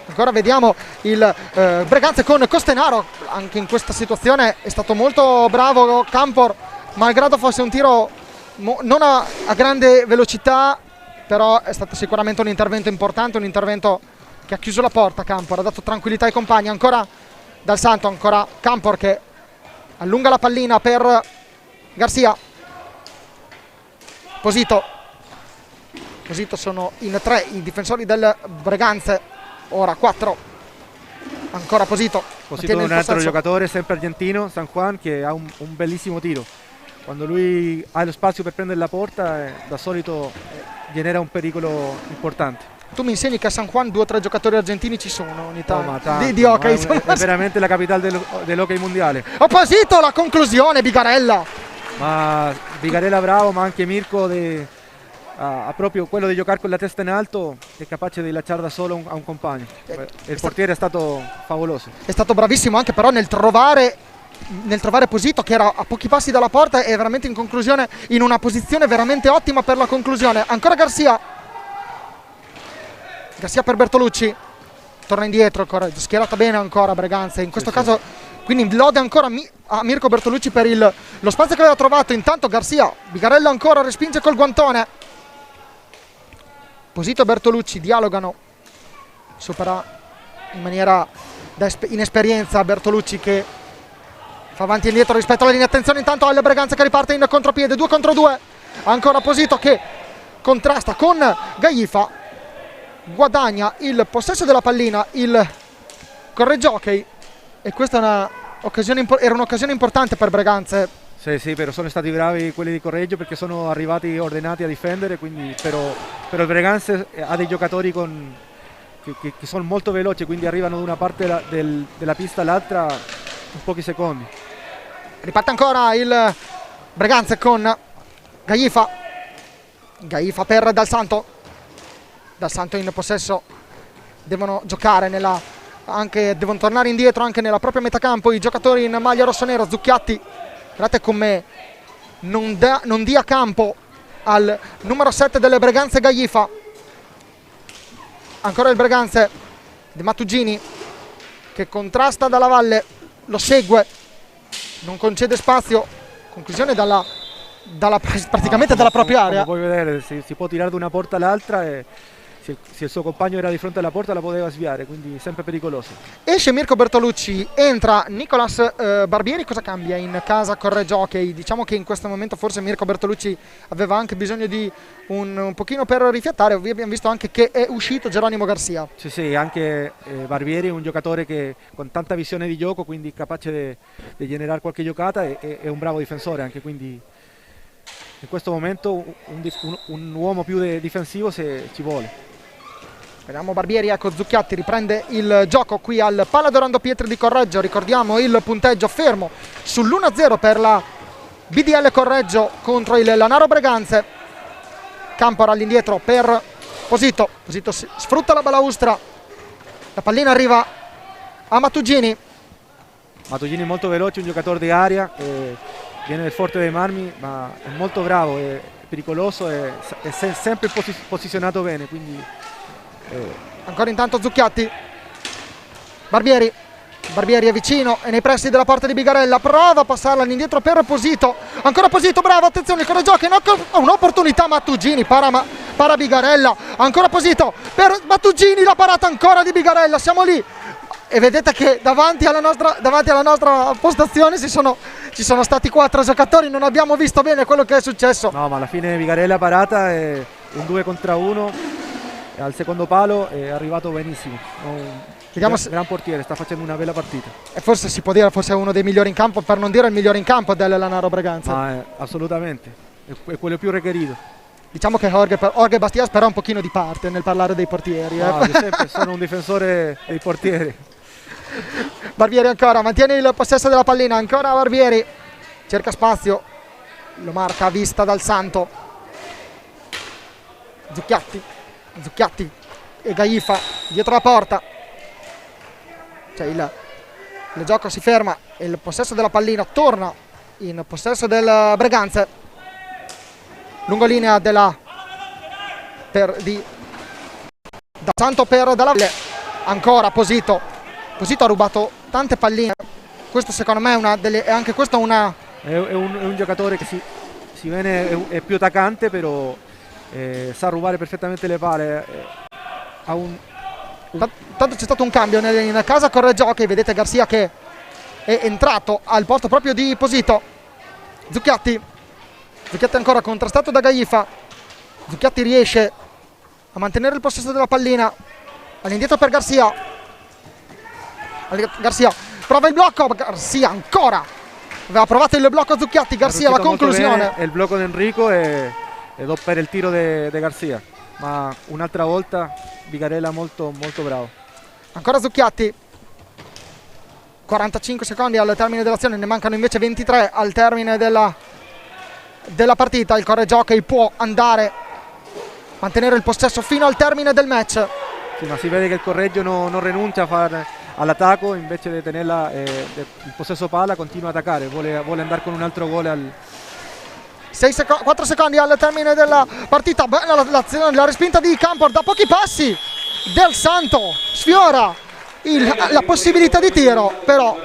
Ancora vediamo il Breganze con Costenaro, anche in questa situazione è stato molto bravo Campor, malgrado fosse un tiro non a grande velocità, però è stato sicuramente un intervento importante, un intervento che ha chiuso la porta. Campor ha dato tranquillità ai compagni. Ancora Dal Santo, ancora Campor che allunga la pallina per Garcia. Posito sono in 3 i difensori del Breganze, ora 4. Ancora Posito è un altro giocatore sempre argentino, San Juan, che ha un bellissimo tiro. Quando lui ha lo spazio per prendere la porta, da solito genera un pericolo importante. Tu mi insegni che a San Juan 2 o 3 giocatori argentini ci sono in Italia, di hockey. È veramente la capitale dell'hockey mondiale. Posito, la conclusione, Bigarella. Ma Bigarella bravo, ma anche Mirko ha proprio quello di giocare con la testa in alto, è capace di lasciare da solo a un compagno. Il portiere è stato favoloso. È stato bravissimo anche però nel trovare Posito, che era a pochi passi dalla porta e veramente in conclusione in una posizione veramente ottima per la conclusione. Ancora Garcia per Bertolucci, torna indietro, schierata bene ancora Breganze in questo caso, quindi lode ancora a Mirko Bertolucci per lo spazio che aveva trovato. Intanto Garcia, Bigarella ancora respinge col guantone. Posito e Bertolucci dialogano, supera in maniera da inesperienza Bertolucci, che fa avanti e indietro rispetto alla linea. Attenzione intanto alle Breganze che riparte in contropiede, 2 contro 2. Ancora Posito che contrasta con Gaifa, guadagna il possesso della pallina, il correggiocchei, e questa era un'occasione importante per Breganze. Sì, però sono stati bravi quelli di Correggio, perché sono arrivati ordinati a difendere, quindi però il Breganze ha dei giocatori che sono molto veloci, quindi arrivano da una parte della pista all'altra in pochi secondi. Riparte ancora il Breganze con Gaifa per Dal Santo in possesso. Devono giocare devono tornare indietro anche nella propria metà campo i giocatori in maglia rossonera. Zucchiatti, guardate come non dia campo al numero 7 delle Breganze, Gaifa. Ancora il Breganze, De Mattugini che contrasta dalla valle, lo segue, non concede spazio, conclusione praticamente dalla propria area. Come puoi vedere, si può tirare da una porta all'altra, e se il suo compagno era di fronte alla porta la poteva sviare, quindi sempre pericoloso. Esce Mirko Bertolucci, entra Nicolas Barbieri. Cosa cambia in casa Correggio Hockey? Diciamo che in questo momento forse Mirko Bertolucci aveva anche bisogno di un pochino per rifiattare. Abbiamo visto anche che è uscito Geronimo Garcia. Sì, anche Barbieri è un giocatore che con tanta visione di gioco, quindi capace di generare qualche giocata, e è un bravo difensore anche, quindi in questo momento un uomo più difensivo se ci vuole. Vediamo Barbieri, ecco Zucchiatti riprende il gioco qui al Pala Dorando Pietri di Correggio. Ricordiamo il punteggio fermo sull'1-0 per la BDL Correggio contro il Lanaro Breganze. Campor all'indietro per Posito sfrutta la balaustra, la pallina arriva a Mattugini molto veloce, un giocatore di area, viene del Forte dei Marmi, ma è molto bravo, è pericoloso, è sempre posizionato bene, quindi ancora intanto Zucchiatti, Barbieri è vicino e nei pressi della porta di Bigarella, prova a passarla all'indietro per Posito, ancora Posito, bravo, attenzione il correggiocchi, un'opportunità, Mattugini para Bigarella, ancora Posito per Mattugini, la parata ancora di Bigarella, siamo lì e vedete che davanti alla nostra postazione ci sono stati 4 giocatori, non abbiamo visto bene quello che è successo. No, ma alla fine Bigarella parata è un 2 contro 1 al secondo palo, è arrivato benissimo. Gran portiere, sta facendo una bella partita. E forse si può dire forse è uno dei migliori in campo, per non dire il migliore in campo del Lanaro Breganze. Assolutamente, è quello più requerito. Diciamo che Jorge Bastias però è un pochino di parte nel parlare dei portieri. Sempre sono un difensore dei portieri. Barbieri ancora, mantiene il possesso della pallina, ancora Barbieri, cerca spazio, lo marca a vista Dal Santo. Zucchiatti e Gaifa dietro la porta, cioè il gioco si ferma e il possesso della pallina torna in possesso del Breganze. Lungolinea Dal Santo per Dalla Valle, ancora Posito ha rubato tante palline. Questo secondo me è una delle, è anche questo una... È un giocatore che si vede, è più attaccante, però sa rubare perfettamente le palle. Tanto c'è stato un cambio in casa Correggio Hockey, vedete Garcia che è entrato al posto proprio di Posito. Zucchiatti ancora contrastato da Gaifa. Zucchiatti riesce a mantenere il possesso della pallina. All'indietro per Garcia prova il blocco, Garcia ancora aveva provato il blocco Zucchiatti, Garcia la conclusione. Il blocco di Enrico e dopo per il tiro di Garcia, ma un'altra volta Bigarella molto bravo. Ancora Zucchiatti, 45 secondi al termine dell'azione, ne mancano invece 23 al termine della partita. Il Correggio Hockey può andare, mantenere il possesso fino al termine del match. Sì, ma si vede che il Correggio non rinuncia all'attacco, invece di tenerla il possesso palla continua ad attaccare, vuole andare con un altro gol 4 secondi al termine della partita. Bella la respinta di Campor da pochi passi. Del Santo sfiora la possibilità di tiro, però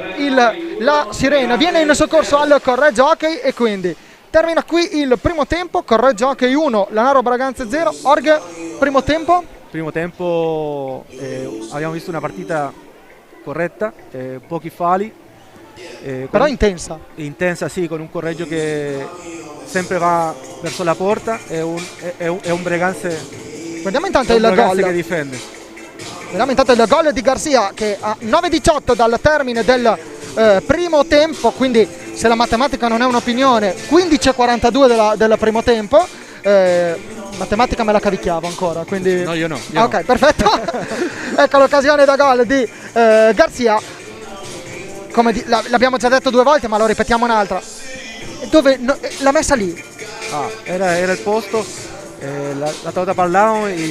la sirena viene in soccorso al Correggio Hockey e quindi termina qui il primo tempo. Correggio Hockey 1, Lanaro Braganza 0. Org, primo tempo? Primo tempo abbiamo visto una partita corretta, pochi falli. Però intensa. Intensa, sì, con un Correggio che sempre va verso la porta e un Breganze. Vediamo intanto il gol che difende. Vediamo intanto il gol di Garcia che a 9:18 dal termine del primo tempo, quindi se la matematica non è un'opinione, 15:42 del primo tempo. Matematica me la cavicchiavo ancora, quindi... No, io no. Ok, perfetto. Ecco l'occasione da gol di Garcia. Come l'abbiamo già detto 2 volte, ma lo ripetiamo un'altra. Dove l'ha messa lì? Era il posto, la trovata parlavamo e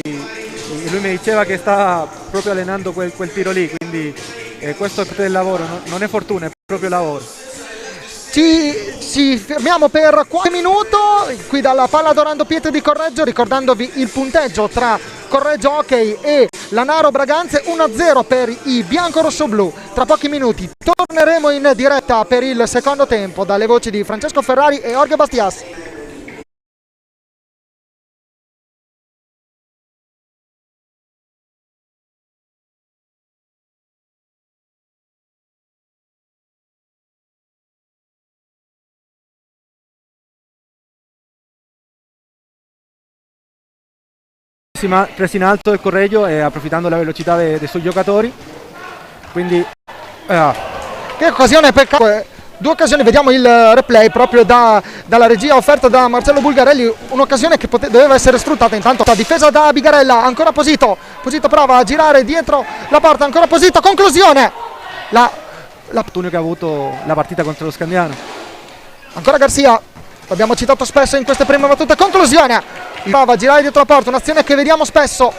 lui mi diceva che sta proprio allenando quel tiro lì, quindi questo è del lavoro, non è fortuna, è proprio lavoro. Ci fermiamo per qualche minuto qui dalla Palla d'Orlando Pietri di Correggio, ricordandovi il punteggio tra Correggio Hockey e Lanaro Braganze, 1-0 per i bianco-rosso-blu. Tra pochi minuti torneremo in diretta per il secondo tempo dalle voci di Francesco Ferrari e Jorge Bastias. Preso in alto il Correggio e approfittando della velocità dei suoi giocatori, quindi che occasione, peccato. 2 occasioni, vediamo il replay proprio dalla regia offerta da Marcello Bulgarelli, un'occasione che doveva essere sfruttata. Intanto la difesa da Bigarella, ancora Posito prova a girare dietro la porta, ancora Posito, conclusione, l'opportunità che ha avuto la partita contro lo Scandiano. Ancora Garcia, l'abbiamo citato spesso in queste prime battute, conclusione, prova a girare dietro la porta, un'azione che vediamo spesso.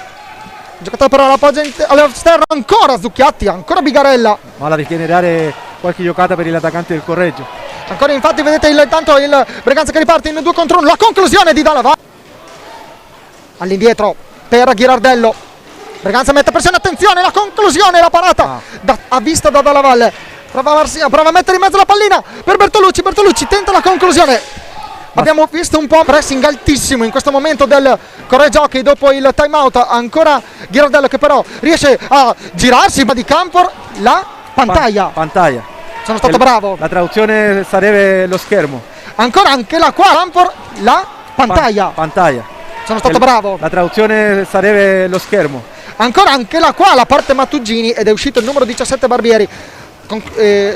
Il giocatore però l'appoggia all'esterno, ancora Zucchiatti, ancora Bigarella. Ma la ritiene dare qualche giocata per l'attaccante del Correggio. Ancora infatti vedete intanto il Breganze che riparte in 2 contro 1, la conclusione di Dalla. All'indietro per Ghirardello. Breganze mette pressione, attenzione, la conclusione, la parata a vista da Dalla Valle. Prova a mettere in mezzo la pallina per Bertolucci tenta la conclusione. Abbiamo visto un po' pressing altissimo in questo momento del Correggio Hockey dopo il time out. Ancora Ghirardello che però riesce a girarsi, ma di Campor la pantaglia. Sono stato bravo. La traduzione sarebbe lo schermo. Ancora anche la qua Campor la pantaglia. Sono stato bravo. La traduzione sarebbe lo schermo. Ancora anche la qua la parte Mattugini ed è uscito il numero 17 Barbieri.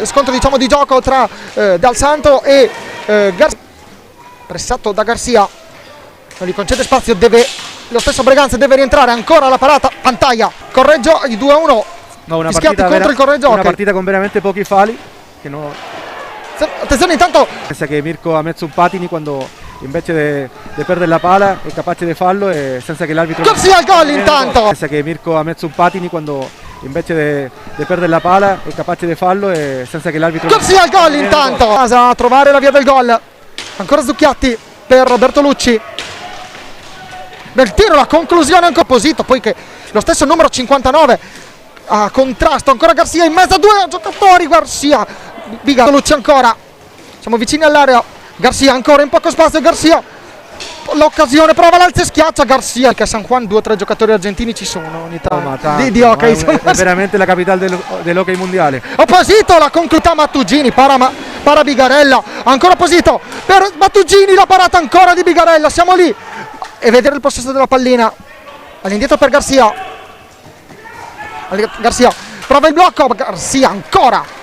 Scontro diciamo di gioco tra Dal Santo e Garcia. Pressato da Garcia, non gli concede spazio, lo stesso Breganze deve rientrare, ancora la parata, pantaglia, Correggio 2-1, una fischiati contro il Correggio. Una partita con veramente pochi falli. Attenzione intanto. Pensa che Mirko ha messo un patini quando invece di perdere la palla è capace di farlo e senza che l'arbitro... Garcia al gol intanto. Pensa che Mirko ha messo un patini quando invece di perdere la palla è capace di farlo e senza che l'arbitro... Garcia al gol intanto. A trovare la via del gol. Ancora Zucchiatti per Bertolucci. Del tiro la conclusione ancora Posito, poi che lo stesso numero 59 a contrasto, ancora Garcia in mezzo a due giocatori, Garcia, Lucci ancora, siamo vicini all'area, Garcia ancora in poco spazio, Garcia, l'occasione, prova l'alza e schiaccia Garcia, che a San Juan 2 o 3 giocatori argentini ci sono ogni tanto, di hockey, è veramente la capitale dell'hockey mondiale. Opposito, la concluta Mattugini, para Bigarella, ancora Opposito per Mattugini, la parata ancora di Bigarella, siamo lì e vedere il possesso della pallina, all'indietro per Garcia, prova il blocco, Garcia ancora,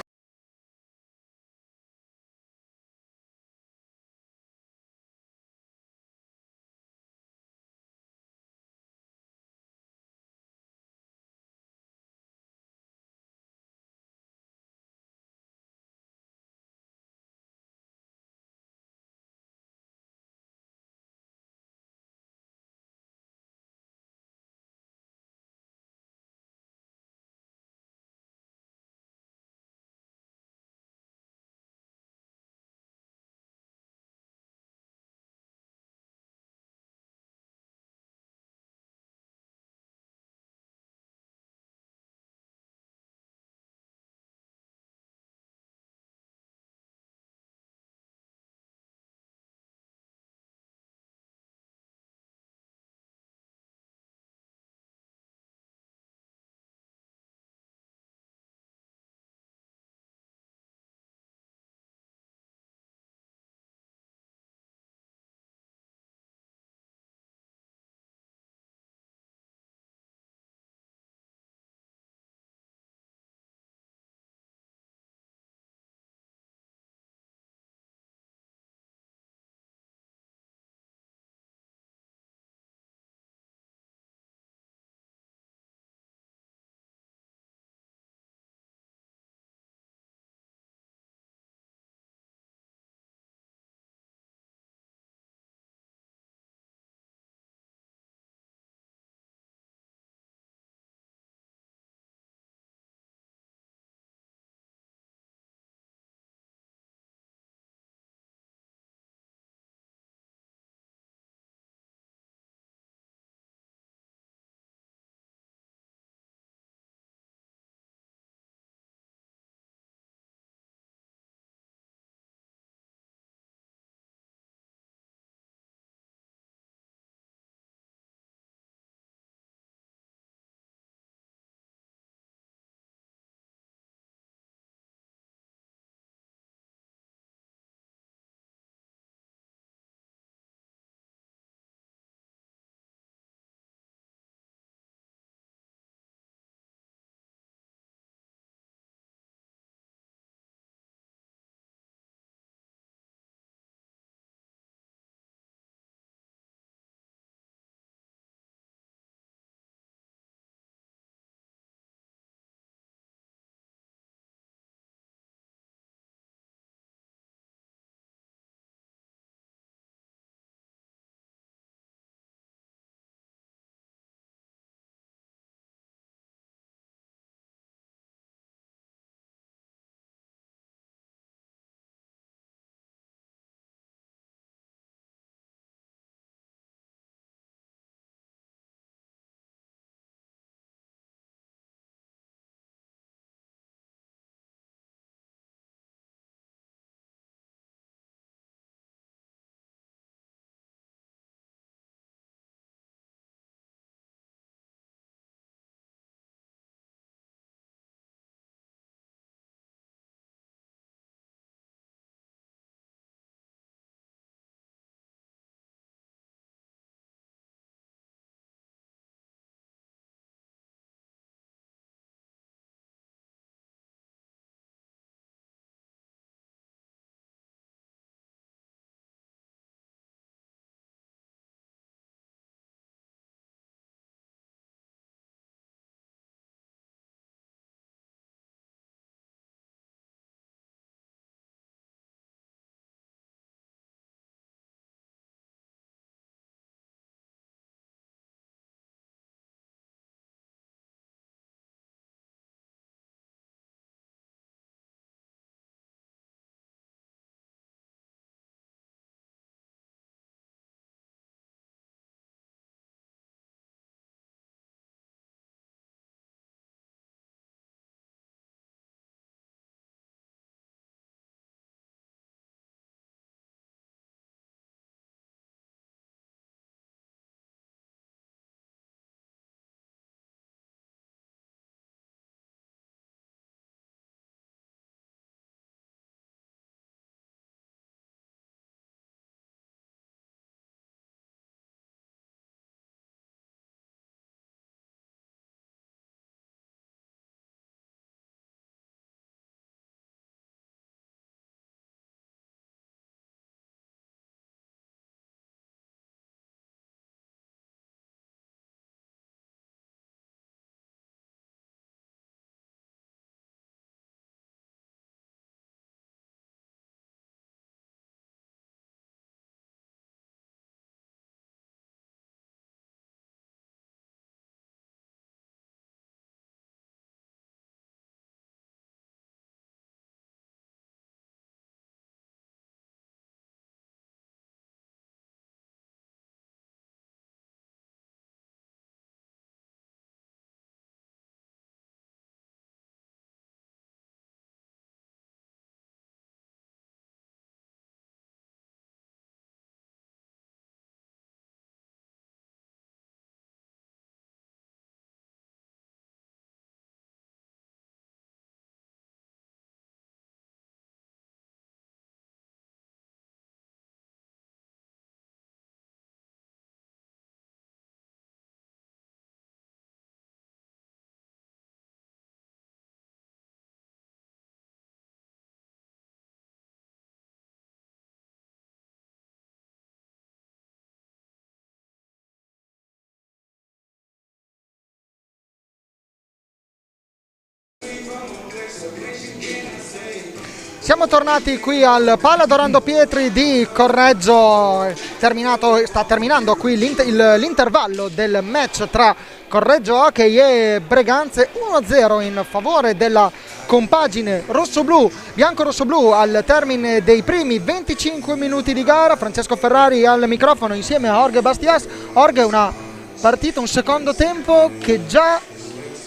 Siamo tornati qui al Pala Dorando Pietri di Correggio, sta terminando qui l'intervallo del match tra Correggio Hockey e Breganze, 1-0 in favore della compagine rossoblu, bianco-rossoblu al termine dei primi 25 minuti di gara. Francesco Ferrari al microfono insieme a Jorge Bastias. Jorge, una partita, un secondo tempo che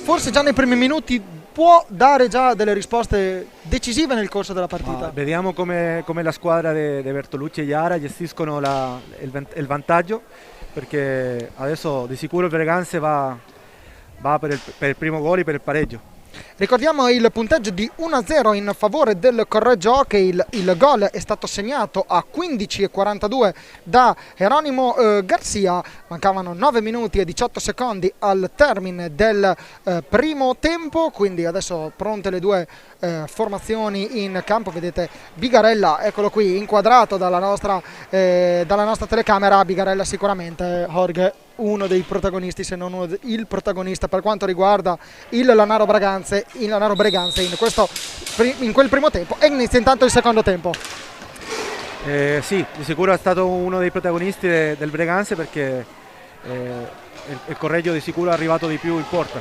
forse già nei primi minuti può dare già delle risposte decisive nel corso della partita. Vediamo come la squadra di Bertolucci e Iara gestiscono il vantaggio, perché adesso di sicuro il Breganze va per il primo gol e per il pareggio. Ricordiamo il punteggio di 1-0 in favore del Correggio Hockey. Il gol è stato segnato a 15:42 da Geronimo Garcia. Mancavano 9 minuti e 18 secondi al termine del primo tempo, quindi adesso pronte le due formazioni in campo. Vedete Bigarella, eccolo qui, inquadrato dalla nostra telecamera. Bigarella sicuramente, Jorge, uno dei protagonisti, se non il protagonista per quanto riguarda il Lanaro Breganze in quel primo tempo. E inizia intanto il secondo tempo. Sì, di sicuro è stato uno dei protagonisti del Breganze, perché il Correggio di sicuro è arrivato di più in porta,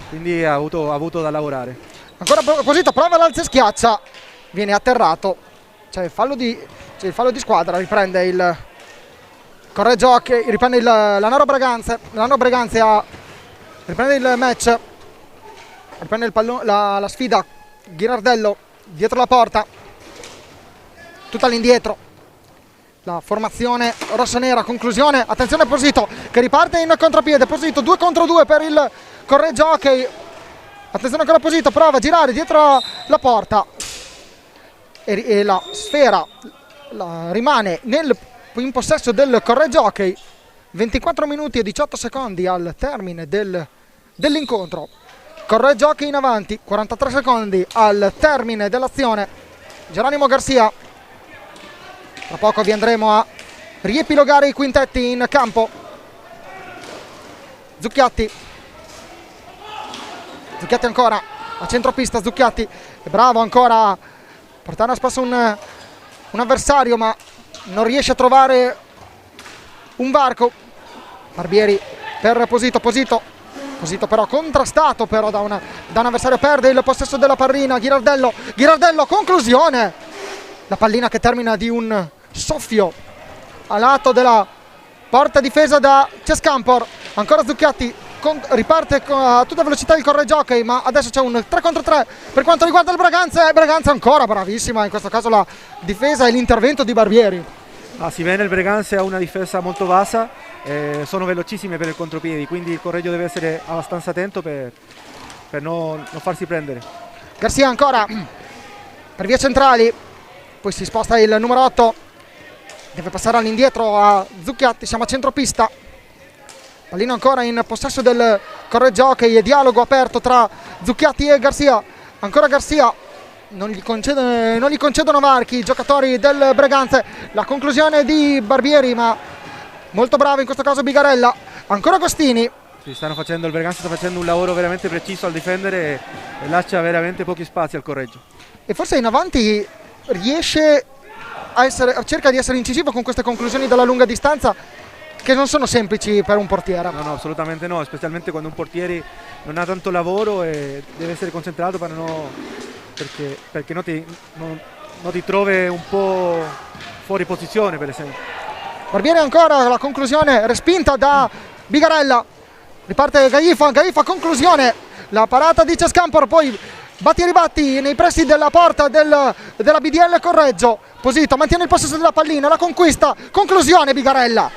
quindi ha avuto da lavorare. Ancora Posito, prova l'alza e schiaccia, viene atterrato, c'è il fallo di squadra, riprende il Correggio Hockey, riprende il Lanaro Breganze riprende il match, riprende il pallone, la sfida. Ghirardello dietro la porta, tutta all'indietro la formazione rossonera. Conclusione, attenzione Posito che riparte in contropiede. Posito 2 contro 2 per il Correggio Hockey. Attenzione ancora Posito, prova a girare dietro la porta e la sfera rimane in possesso del Correggio Hockey. 24 minuti e 18 secondi al termine dell'incontro. Correggio Hockey in avanti, 43 secondi al termine dell'azione. Geronimo Garcia. Tra poco vi andremo a riepilogare i quintetti in campo. Zucchiatti ancora a centropista. Zucchiatti è bravo ancora a portare a spasso un avversario, ma non riesce a trovare un varco. Barbieri per Posito però contrastato da un avversario, perde il possesso della pallina. Ghirardello, conclusione, la pallina che termina di un soffio a lato della porta difesa da Cescampor. Ancora Zucchiatti, riparte a tutta velocità il Correggio Hockey, ma adesso c'è un 3 contro 3 per quanto riguarda il Breganze ancora bravissima in questo caso la difesa e l'intervento di Barbieri. Si vede il Breganze ha una difesa molto bassa, sono velocissime per il contropiedi, quindi il Correggio deve essere abbastanza attento per non farsi prendere. Garcia ancora per vie centrali, poi si sposta il numero 8, deve passare all'indietro a Zucchiatti. Siamo a centropista, pallina ancora in possesso del Correggio Hockey e dialogo aperto tra Zucchiatti e Garcia. Ancora Garcia, non gli concedono varchi i giocatori del Breganze. La conclusione di Barbieri, ma molto bravo in questo caso Bigarella. Ancora Agostini. Il Breganze sta facendo un lavoro veramente preciso al difendere e lascia veramente pochi spazi al Correggio. E forse in avanti cerca di essere incisivo con queste conclusioni dalla lunga distanza, che non sono semplici per un portiere. No, assolutamente no, specialmente quando un portiere non ha tanto lavoro e deve essere concentrato perché non ti trovi un po' fuori posizione, per esempio. Barbieri ancora, la conclusione respinta da Bigarella. Riparte Gaifa, conclusione, la parata di Cescampor, poi batti e ribatti nei pressi della porta della BDL Correggio. Posito mantiene il possesso della pallina, la conquista, conclusione Bigarella.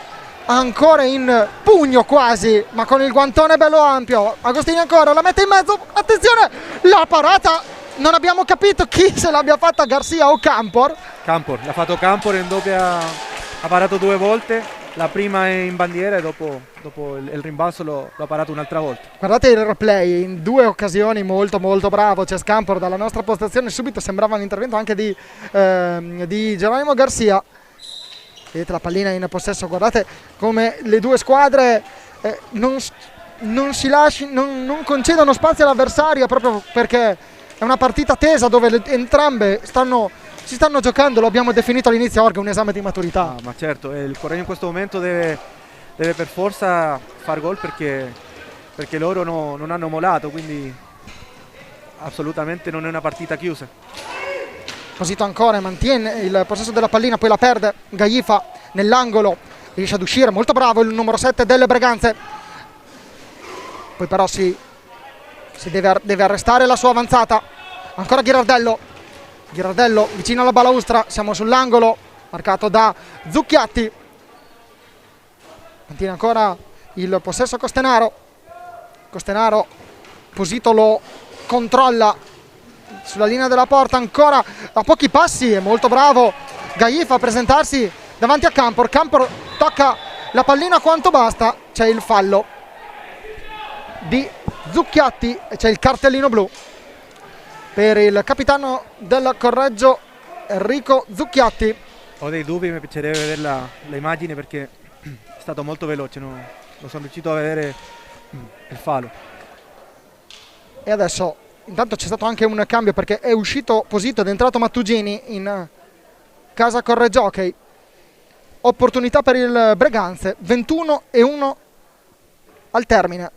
Ancora in pugno quasi, ma con il guantone bello ampio. Agostini ancora, la mette in mezzo, attenzione, la parata. Non abbiamo capito chi se l'abbia fatta, Garcia o Campor. L'ha fatto Campor in doppia, ha parato 2 volte, la prima è in bandiera e dopo il rimbalzo l'ha parato un'altra volta. Guardate il replay, in 2 occasioni molto molto bravo Cescampor. Dalla nostra postazione subito sembrava un intervento anche di Geronimo Garcia. Vedete la pallina in possesso, guardate come le due squadre non non non concedono spazio all'avversario, proprio perché è una partita tesa dove entrambe si stanno giocando, lo abbiamo definito all'inizio, Jorge, un esame di maturità. Ma certo, il Corregio in questo momento deve per forza far gol perché loro non hanno mollato, quindi assolutamente non è una partita chiusa. Posito ancora, mantiene il possesso della pallina, poi la perde Gaifa nell'angolo, riesce ad uscire, molto bravo il numero 7 delle Breganze. Poi però si deve arrestare la sua avanzata. Ancora Ghirardello vicino alla balaustra, siamo sull'angolo marcato da Zucchiatti. Mantiene ancora il possesso Costenaro. Posito lo controlla sulla linea della porta, ancora a pochi passi, è molto bravo Gaifa a presentarsi davanti a Campor. Campor tocca la pallina quanto basta, c'è il fallo di Zucchiatti e c'è il cartellino blu per il capitano del Correggio, Enrico Zucchiatti. Ho dei dubbi, mi piacerebbe vedere l'immagine perché è stato molto veloce, non sono riuscito a vedere il fallo. E adesso intanto c'è stato anche un cambio perché è uscito Posito ed è entrato Mattugini in casa Correggio Hockey. Opportunità per il Breganze, 21-1 al termine.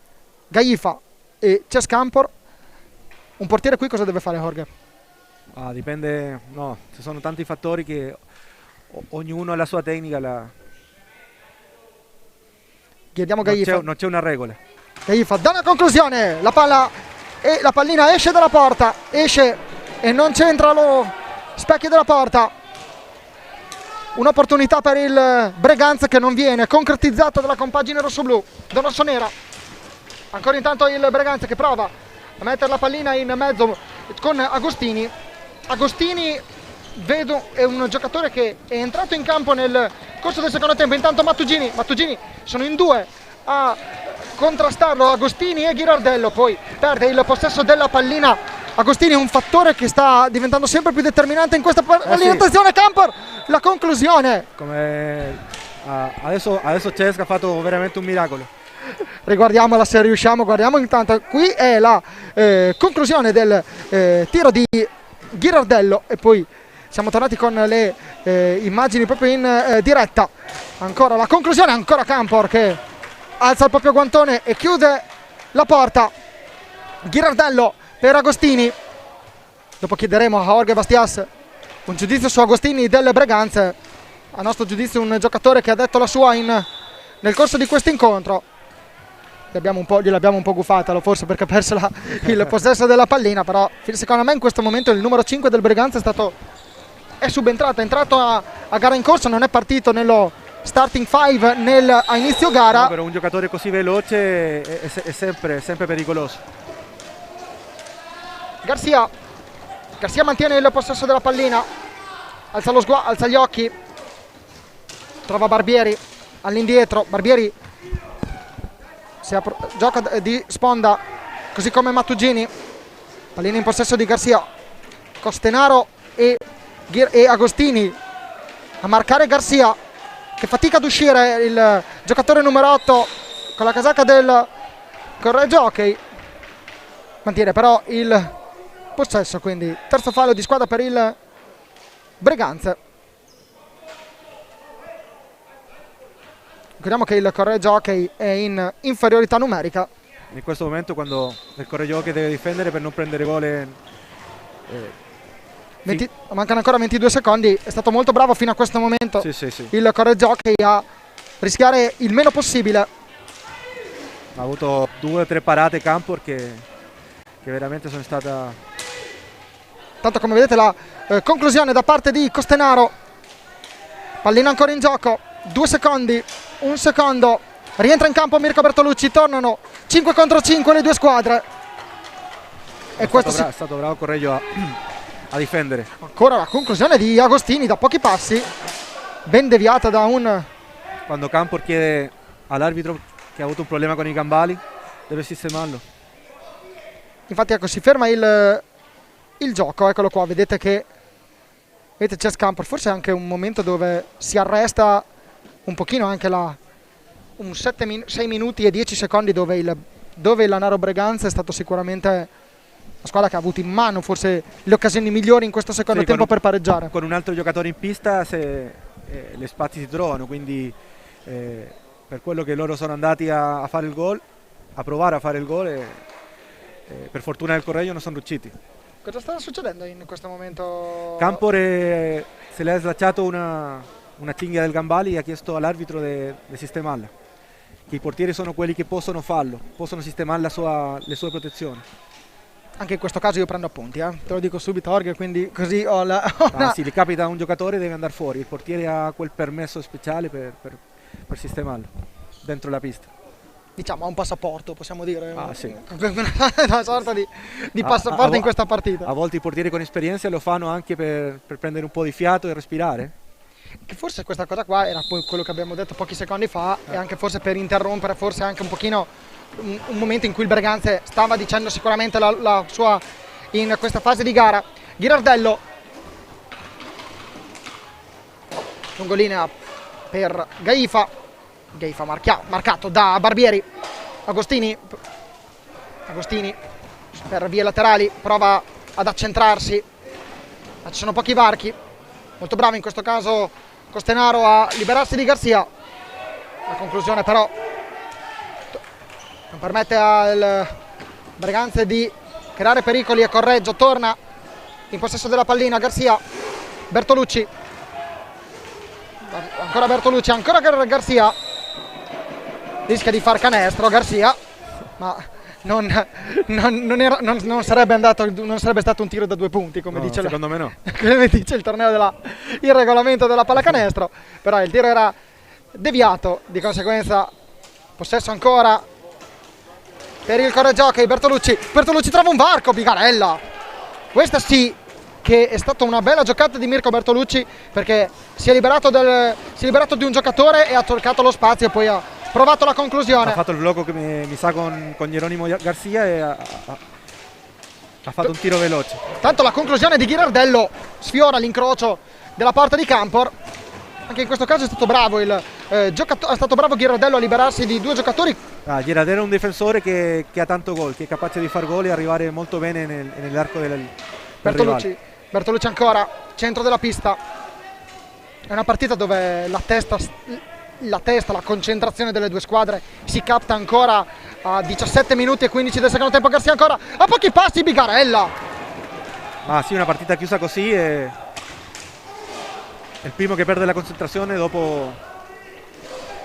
Gaifa e Cescampor. Un portiere qui cosa deve fare, Jorge? Dipende, no, ci sono tanti fattori che ognuno ha la sua tecnica. Chiediamo Gaifa. Non c'è una regola. Gaifa dà una conclusione, la palla e la pallina esce dalla porta, esce e non c'entra lo specchio della porta. Un'opportunità per il Breganze che non viene concretizzata dalla compagine rossoblù, da rossonera. Ancora intanto il Breganze che prova a mettere la pallina in mezzo con Agostini. Agostini vedo è un giocatore che è entrato in campo nel corso del secondo tempo. Intanto Mattugini sono in due a contrastarlo, Agostini e Ghirardello, poi perde il possesso della pallina. Agostini è un fattore che sta diventando sempre più determinante in questa pallina. Sì. Attenzione Campor, la conclusione. Adesso Cesca ha fatto veramente un miracolo. Riguardiamola se riusciamo, guardiamo intanto, qui è la conclusione del tiro di Ghirardello e poi siamo tornati con le immagini proprio in diretta. Ancora la conclusione, ancora Campor che alza il proprio guantone e chiude la porta. Ghirardello per Agostini. Dopo chiederemo a Jorge Bastias un giudizio su Agostini delle Breganze. A nostro giudizio un giocatore che ha detto la sua nel corso di questo incontro. Gliel'abbiamo un po' gufata, forse perché ha perso il possesso della pallina, però secondo me in questo momento il numero 5 del Breganze è subentrato, è entrato a gara in corso, non è partito nello starting 5 a inizio gara. No, per un giocatore così veloce è sempre pericoloso. Garcia mantiene il possesso della pallina, alza gli occhi, trova Barbieri all'indietro, Barbieri gioca di sponda così come Mattugini, pallina in possesso di Garcia, Costenaro e Agostini a marcare Garcia che fatica ad uscire, il giocatore numero 8 con la casacca del Correggio Hockey mantiene però il possesso, quindi terzo fallo di squadra per il Breganze. Ricordiamo che il Correggio Hockey è in inferiorità numerica. In questo momento quando il Correggio Hockey deve difendere per non prendere gol mancano ancora 22 secondi, è stato molto bravo fino a questo momento sì. il Correggio Hockey a rischiare il meno possibile. Ha avuto 2 o 3 parate Campor che veramente sono stata... Tanto come vedete la conclusione da parte di Costenaro, pallina ancora in gioco, 2 secondi, 1 secondo, rientra in campo Mirko Bertolucci, tornano 5 contro 5 le due squadre. È stato bravo Correggio a difendere. Ancora la conclusione di Agostini da pochi passi, ben deviata da Quando Campor chiede all'arbitro che ha avuto un problema con i gambali, deve sistemarlo. Infatti ecco, si ferma il gioco, eccolo qua, vedete c'è Campor, forse è anche un momento dove si arresta un pochino anche un 6 minuti e 10 secondi dove il Lanaro Breganze è stato sicuramente la squadra che ha avuto in mano forse le occasioni migliori in questo secondo tempo per pareggiare. Con un altro giocatore in pista le spazi si trovano, quindi per quello che loro sono andati a fare il gol, a provare a fare il gol, e per fortuna del Correggio non sono riusciti. Cosa sta succedendo in questo momento? Campore se le ha slacciato una cinghia del Gambali e ha chiesto all'arbitro di sistemarla. Che i portieri sono quelli che possono farlo, possono sistemare le sue protezioni. Anche in questo caso io prendo appunti, te lo dico subito, Orge, quindi così ho Sì, gli capita a un giocatore, deve andare fuori, il portiere ha quel permesso speciale per sistemarlo dentro la pista. Diciamo ha un passaporto, possiamo dire. Sì. Una sorta di passaporto in questa partita. A volte i portieri con esperienza lo fanno anche per prendere un po' di fiato e respirare. Che forse questa cosa qua era poi quello che abbiamo detto pochi secondi fa, e anche forse per interrompere forse anche un pochino un momento in cui il Breganze stava dicendo sicuramente la sua in questa fase di gara. Ghirardello, lungolinea per Gaifa marcato da Barbieri. Agostini per vie laterali prova ad accentrarsi, ma ci sono pochi varchi. Molto bravo in questo caso Costenaro a liberarsi di Garcia. La conclusione però non permette al Breganze di creare pericoli, e Correggio torna in possesso della pallina. Garcia, Bertolucci, ancora Bertolucci, ancora Garcia, rischia di far canestro Garcia, ma non sarebbe stato un tiro da 2 punti, come dice secondo me no. Come dice il regolamento della pallacanestro, però il tiro era deviato, di conseguenza possesso ancora per il Correggiocchi. Bertolucci trova un varco, Bigarella, questa sì che è stata una bella giocata di Mirko Bertolucci, perché si è liberato di un giocatore e ha toccato lo spazio e poi ha provato la conclusione. Ha fatto il blocco che mi sa con Geronimo Garcia e ha fatto un tiro veloce. Tanto la conclusione di Ghirardello sfiora l'incrocio della porta di Campor. Anche in questo caso è stato bravo è stato bravo Ghirardello a liberarsi di 2 giocatori. Ghirardello è un difensore che ha tanto gol, che è capace di far gol e arrivare molto bene nell'arco del Bertolucci ancora, centro della pista. È una partita dove la concentrazione delle 2 squadre si capta ancora a 17 minuti e 15 del secondo tempo. Garcia ancora a pochi passi, Bigarella. Sì, una partita chiusa così è il primo che perde la concentrazione dopo.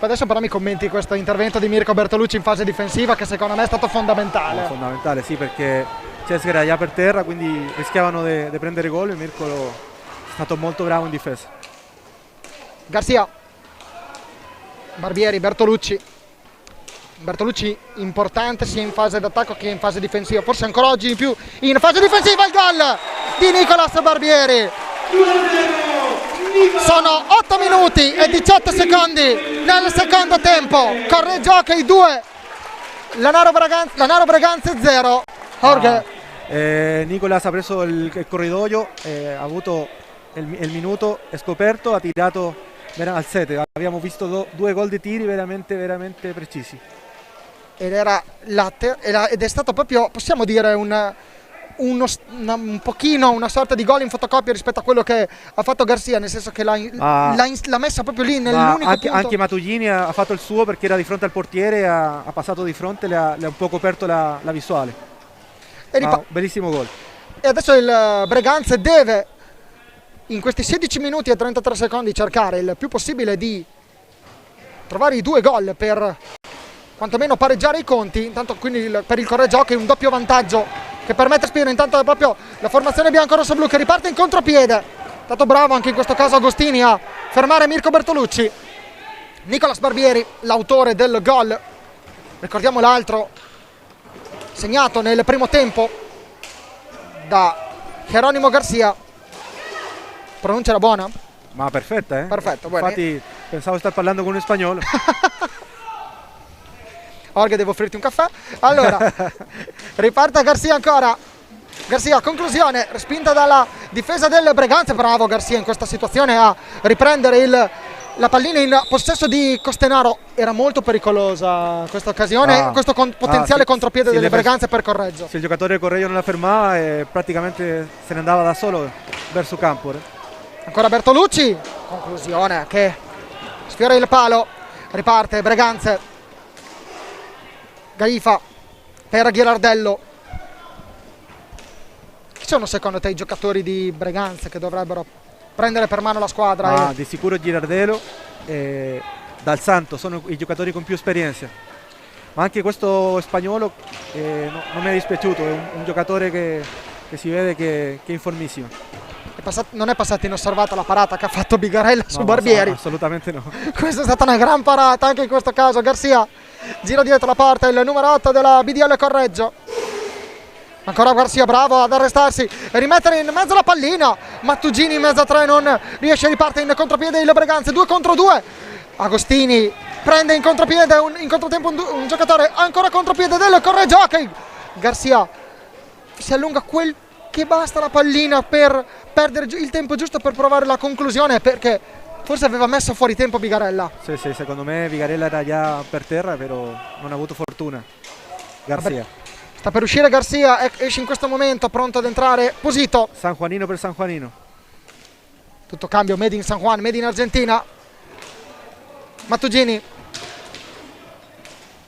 Adesso però mi commenti questo intervento di Mirko Bertolucci in fase difensiva, che secondo me è stato fondamentale. Fondamentale, sì, perché Cesca era già per terra, quindi rischiavano di prendere gol, e Mirko è stato molto bravo in difesa. Garcia, Barbieri, Bertolucci importante sia in fase d'attacco che in fase difensiva, forse ancora oggi in più in fase difensiva. Il gol di Nicolas Barbieri. Sono 8 minuti e 18 secondi nel secondo tempo. Correggiochi 2, Lanaro Breganze 0. Nicolas ha preso il corridoio, ha avuto il minuto, è scoperto, ha tirato al 7. Abbiamo visto 2 gol di tiri veramente precisi. Ed è stato proprio, possiamo dire, un pochino una sorta di gol in fotocopia rispetto a quello che ha fatto Garcia, nel senso che l'ha messa proprio lì nell'unico punto. Anche Matuglini ha fatto il suo, perché era di fronte al portiere, ha passato di fronte, le ha un po' coperto la visuale. Bellissimo gol. E adesso il Breganze deve in questi 16 minuti e 33 secondi cercare il più possibile di trovare i 2 gol per quantomeno pareggiare i conti. Intanto quindi per il Correggiochi un doppio vantaggio che permette Spiro. Intanto è proprio la formazione bianco-rosso-blu che riparte in contropiede. È stato bravo anche in questo caso Agostini a fermare Mirko Bertolucci. Nicolas Barbieri, l'autore del gol, ricordiamo l'altro segnato nel primo tempo da Geronimo Garcia. Pronuncia era buona? Ma perfetta, Perfetto, infatti pensavo di star parlando con un spagnolo. Orge, devo offrirti un caffè. Allora, riparte Garcia ancora. Garcia, conclusione, respinta dalla difesa del Breganze. Bravo Garcia in questa situazione a riprendere il La pallina in possesso di Costenaro, era molto pericolosa questa occasione, questo potenziale contropiede delle Breganze per Correggio. Se il giocatore del Correggio non la fermava, praticamente se ne andava da solo verso campo. Ancora Bertolucci, conclusione che sfiora il palo, riparte Breganze. Gaifa per Ghirardello. Chi sono secondo te i giocatori di Breganze che dovrebbero prendere per mano la squadra? Di sicuro Ghirardello e Dal Santo sono i giocatori con più esperienza, ma anche questo spagnolo non mi è dispiaciuto, è un giocatore che si vede che è in formissima. Non è passata inosservata la parata che ha fatto Bigarella su Barbieri? Assolutamente no. Questa è stata una gran parata anche in questo caso. Garcia gira dietro la porta, il numero 8 della BDL Correggio. Ancora Garcia bravo ad arrestarsi e rimettere in mezzo la pallina. Mattugini in mezzo a tre non riesce a ripartire in contropiede il Breganze, 2 contro 2. Agostini prende in contropiede, in controtempo un giocatore, ancora contropiede del Correggio. Ok, Garcia si allunga quel che basta la pallina per perdere il tempo giusto per provare la conclusione, perché forse aveva messo fuori tempo Bigarella. Sì, secondo me Bigarella era già per terra, però non ha avuto fortuna. Garcia. Vabbè, sta per uscire Garcia, esce in questo momento, pronto ad entrare Posito. San Juanino per San Juanino. Tutto cambio, made in San Juan, made in Argentina. Mattugini.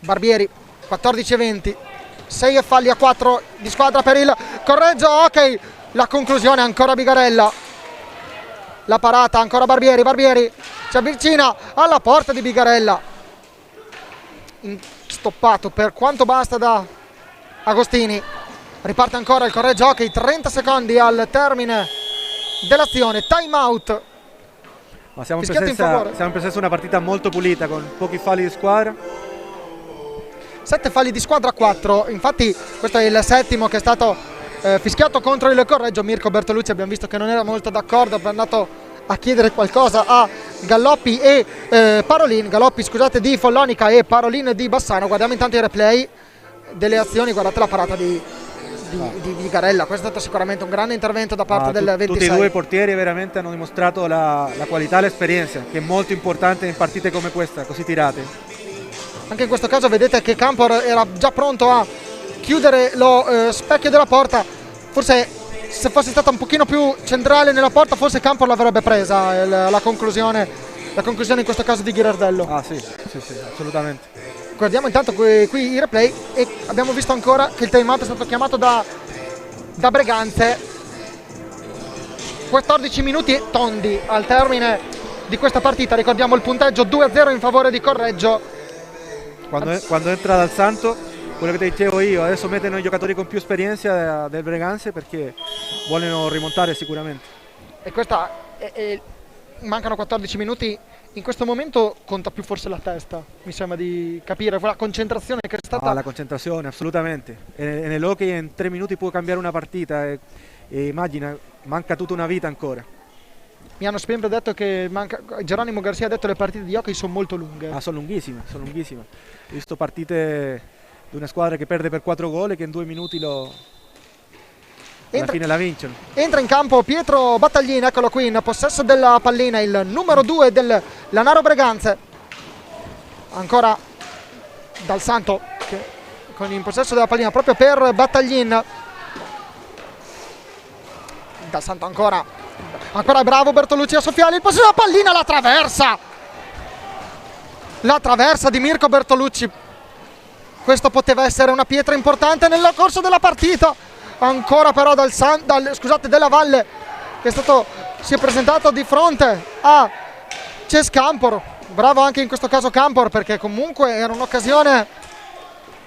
Barbieri, 14-20. 6 falli a 4 di squadra per il Correggio. Ok, la conclusione ancora Bigarella. La parata ancora Barbieri si avvicina alla porta di Bigarella, stoppato per quanto basta da Agostini. Riparte ancora il Correggio. Ok, 30 secondi al termine dell'azione, time out. Ma siamo in presenza di una partita molto pulita con pochi falli di squadra. 7 falli di squadra a 4, infatti questo è il settimo che è stato fischiato contro il Correggio. Mirko Bertolucci abbiamo visto che non era molto d'accordo, è andato a chiedere qualcosa a Galloppi e Parolin, Galloppi scusate di Follonica e Parolin di Bassano. Guardiamo intanto i replay delle azioni, guardate la parata di Bigarella, questo è stato sicuramente un grande intervento da parte del 26. Tutti e due i portieri veramente hanno dimostrato la qualità e l'esperienza, che è molto importante in partite come questa, così tirate. Anche in questo caso vedete che Campor era già pronto a chiudere lo specchio della porta. Forse se fosse stata un pochino più centrale nella porta, forse Campor l'avrebbe presa la conclusione in questo caso di Ghirardello. Sì, assolutamente. Guardiamo intanto qui i replay e abbiamo visto ancora che il time out è stato chiamato da Breganze. 14 minuti tondi al termine di questa partita, ricordiamo il punteggio 2-0 in favore di Correggio. Quando entra Dal Santo, quello che ti dicevo io, adesso mettono i giocatori con più esperienza del Breganze perché vogliono rimontare sicuramente. E questa mancano 14 minuti, in questo momento conta più forse la testa, mi sembra di capire, la concentrazione che è stata. La concentrazione, assolutamente. E nell'hockey in 3 minuti può cambiare una partita e immagina, manca tutta una vita ancora. Mi hanno sempre detto che Geronimo Garcia ha detto che le partite di hockey sono molto lunghe. Sono lunghissime. Ho visto partite di una squadra che perde per 4 gol e che in 2 minuti alla fine la vincono. Entra in campo Pietro Battaglini, eccolo qui in possesso della pallina, il numero 2 del Lanaro Breganze. Ancora Dal Santo con in possesso della pallina proprio per Battaglin. Dal Santo ancora bravo Bertolucci a soffiare il possesso della pallina, la traversa di Mirko Bertolucci. Questo poteva essere una pietra importante nel corso della partita. Ancora però della Valle che si è presentato di fronte a Ces Campor. Bravo anche in questo caso Campor, perché comunque era un'occasione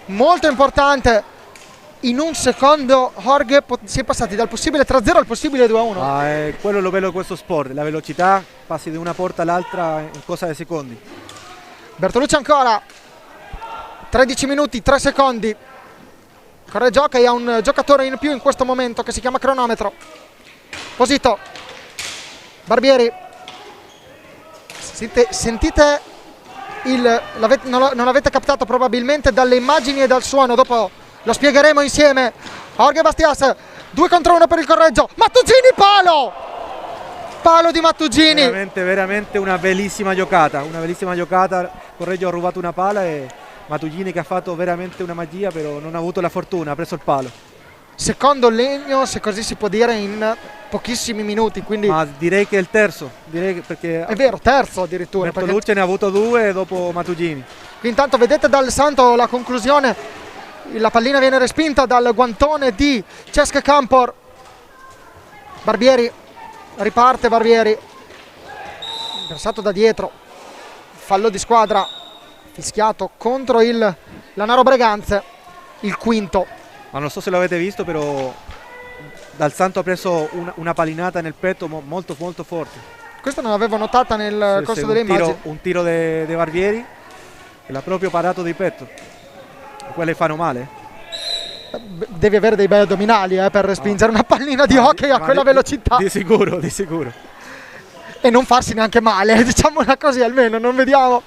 molto importante. In un secondo Jorge si è passati dal possibile 3-0 al possibile 2-1. Quello è lo bello di questo sport, la velocità, passi di una porta all'altra in cosa di secondi. Bertolucci ancora 13 minuti 3 secondi. Correggio che ha un giocatore in più in questo momento che si chiama cronometro. Posito, Barbieri, sentite non l'avete captato probabilmente dalle immagini e dal suono, dopo lo spiegheremo insieme. Jorge Bastias, 2 contro 1 per il Correggio. Mattugini, palo! palo di Mattugini. Veramente una bellissima giocata, Correggio ha rubato una pala e Mattugini che ha fatto veramente una magia, però non ha avuto la fortuna, ha preso il palo. Secondo legno, se così si può dire, in pochissimi minuti, quindi Ma direi che è il terzo, perché è vero, terzo addirittura. Bertolucci ne ha avuto 2 dopo Mattugini. Intanto vedete dal Santo la conclusione, la pallina viene respinta dal guantone di Cesc Kampor. Barbieri, riparte Barbieri, versato da dietro, fallo di squadra, fischiato contro il Lanaro Breganze, il quinto. Ma non so se l'avete visto, però Dal Santo ha preso una palinata nel petto molto forte. Questa non l'avevo notata nel corso delle immagini. Un tiro di Barbieri che l'ha proprio parato di petto. Quelle fanno male. Devi avere dei bei addominali per respingere una pallina di hockey a quella velocità. Di sicuro. E non farsi neanche male, diciamola così almeno. Non vediamo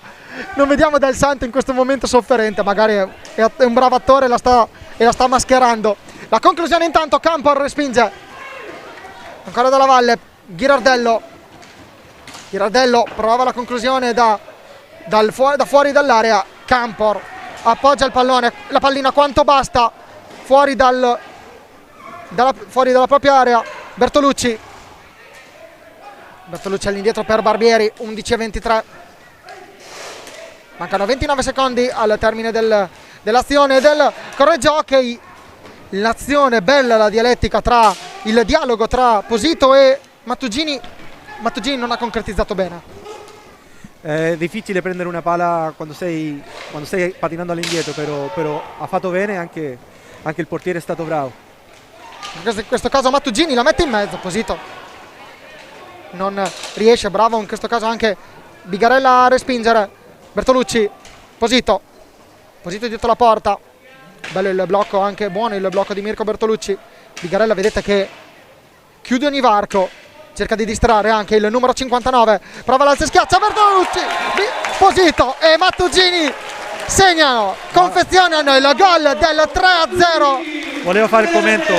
Dal Santo in questo momento sofferente. Magari è un bravo attore e la sta mascherando. La conclusione intanto, Kampor respinge. Ancora dalla valle, Ghirardello prova la conclusione da fuori dall'area. Kampor appoggia il pallone, la pallina quanto basta, fuori dalla propria area. Bertolucci all'indietro per Barbieri, 11-23. Mancano 29 secondi al termine dell'azione del Correggio Hockey. L'azione bella, la dialettica il dialogo tra Posito e Mattugini. Mattugini non ha concretizzato bene. È difficile prendere una pala quando stai patinando all'indietro, però ha fatto bene, anche il portiere è stato bravo. In questo caso Mattugini la mette in mezzo, Posito non riesce, bravo in questo caso anche Bigarella a respingere. Bertolucci, Posito dietro la porta. Bello il blocco, anche buono il blocco di Mirko Bertolucci. Bigarella vedete che chiude ogni varco, cerca di distrarre anche il numero 59, prova l'alza e schiaccia Bertolucci, Posito e Mattugini segnano, confezionano il gol del 3-0. Volevo fare il commento,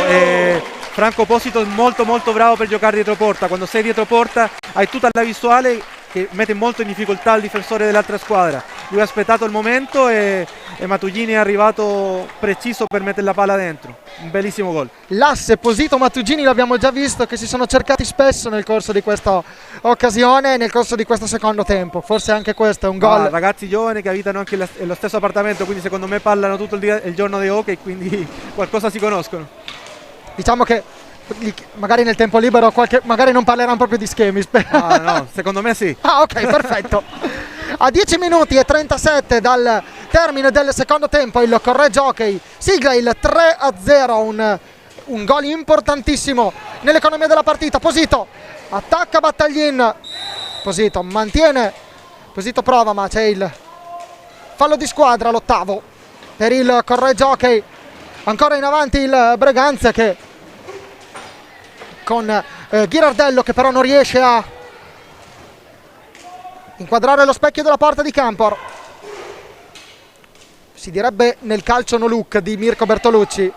Franco Posito è molto bravo per giocare dietro porta. Quando sei dietro porta hai tutta la visuale che mette molto in difficoltà il difensore dell'altra squadra. Lui ha aspettato il momento e Mattugini è arrivato preciso per mettere la palla dentro. Un bellissimo gol. L'asse Posito-Mattugini l'abbiamo già visto che si sono cercati spesso nel corso di questa occasione, nel corso di questo secondo tempo. Forse anche questo è un gol. Ragazzi giovani che abitano anche nello stesso appartamento, quindi secondo me parlano tutto il giorno di hockey, quindi qualcosa si conoscono. Diciamo che magari nel tempo libero magari non parleranno proprio di schemi. No, secondo me sì. Ok, perfetto. A 10 minuti e 37 dal termine del secondo tempo il Correggio Hockey sigla il 3-0, un gol importantissimo nell'economia della partita. Posito attacca Battaglin, Posito mantiene, Posito prova ma c'è il fallo di squadra, l'8º per il Correggio Hockey. Ancora in avanti il Breganze che con Ghirardello che però non riesce a inquadrare lo specchio della porta di Kampor. Si direbbe nel calcio no look di Mirko Bertolucci,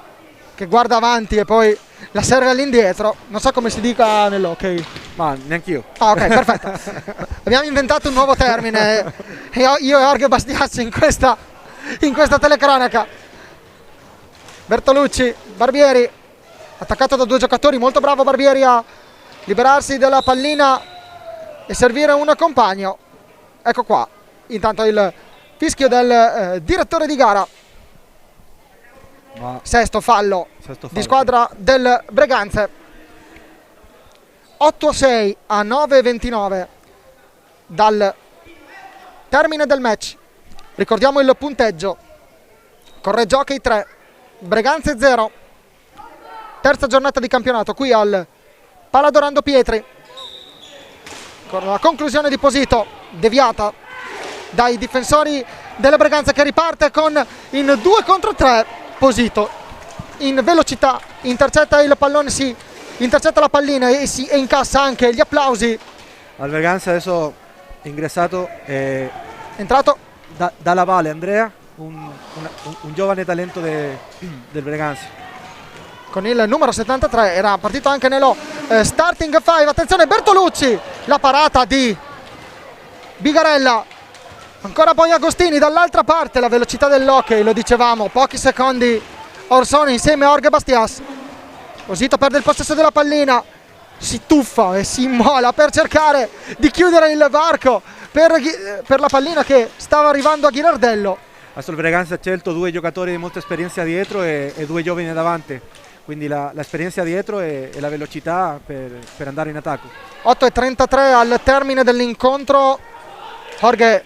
che guarda avanti e poi la serve all'indietro. Non so come si dica nell'hockey. Ma neanch'io. Ok, perfetto. Abbiamo inventato un nuovo termine io e Jorge Bastiassi in questa telecronaca. Bertolucci, Barbieri, attaccato da due giocatori, molto bravo Barbieri a liberarsi della pallina e servire un compagno. Ecco qua, intanto il fischio del direttore di gara. Sesto fallo di squadra del Breganze. 8-6 a 9-29 dal termine del match. Ricordiamo il punteggio: Correggio Hockey 3, Breganze 0. Terza giornata di campionato qui al Paladorando Pietri, con la conclusione di Posito deviata dai difensori delle Breganze, che riparte in 2 contro 3. Posito in velocità intercetta il pallone, intercetta la pallina e incassa anche gli applausi. Al Breganze adesso è ingessato, entrato dalla Valle Andrea, un giovane talento del Breganze. Con il numero 73 era partito anche nello stadio starting 5, attenzione Bertolucci, la parata di Bigarella, ancora poi Agostini dall'altra parte, la velocità dell'hockey, lo dicevamo, pochi secondi Orsoni insieme a Jorge Bastias. Osito perde il possesso della pallina, si tuffa e si immola per cercare di chiudere il varco per la pallina che stava arrivando a Ghirardello. Adesso il Breganze ha scelto due giocatori di molta esperienza dietro e due giovani davanti, quindi l'esperienza dietro e la velocità per andare in attacco. 8:33 al termine dell'incontro. Jorge,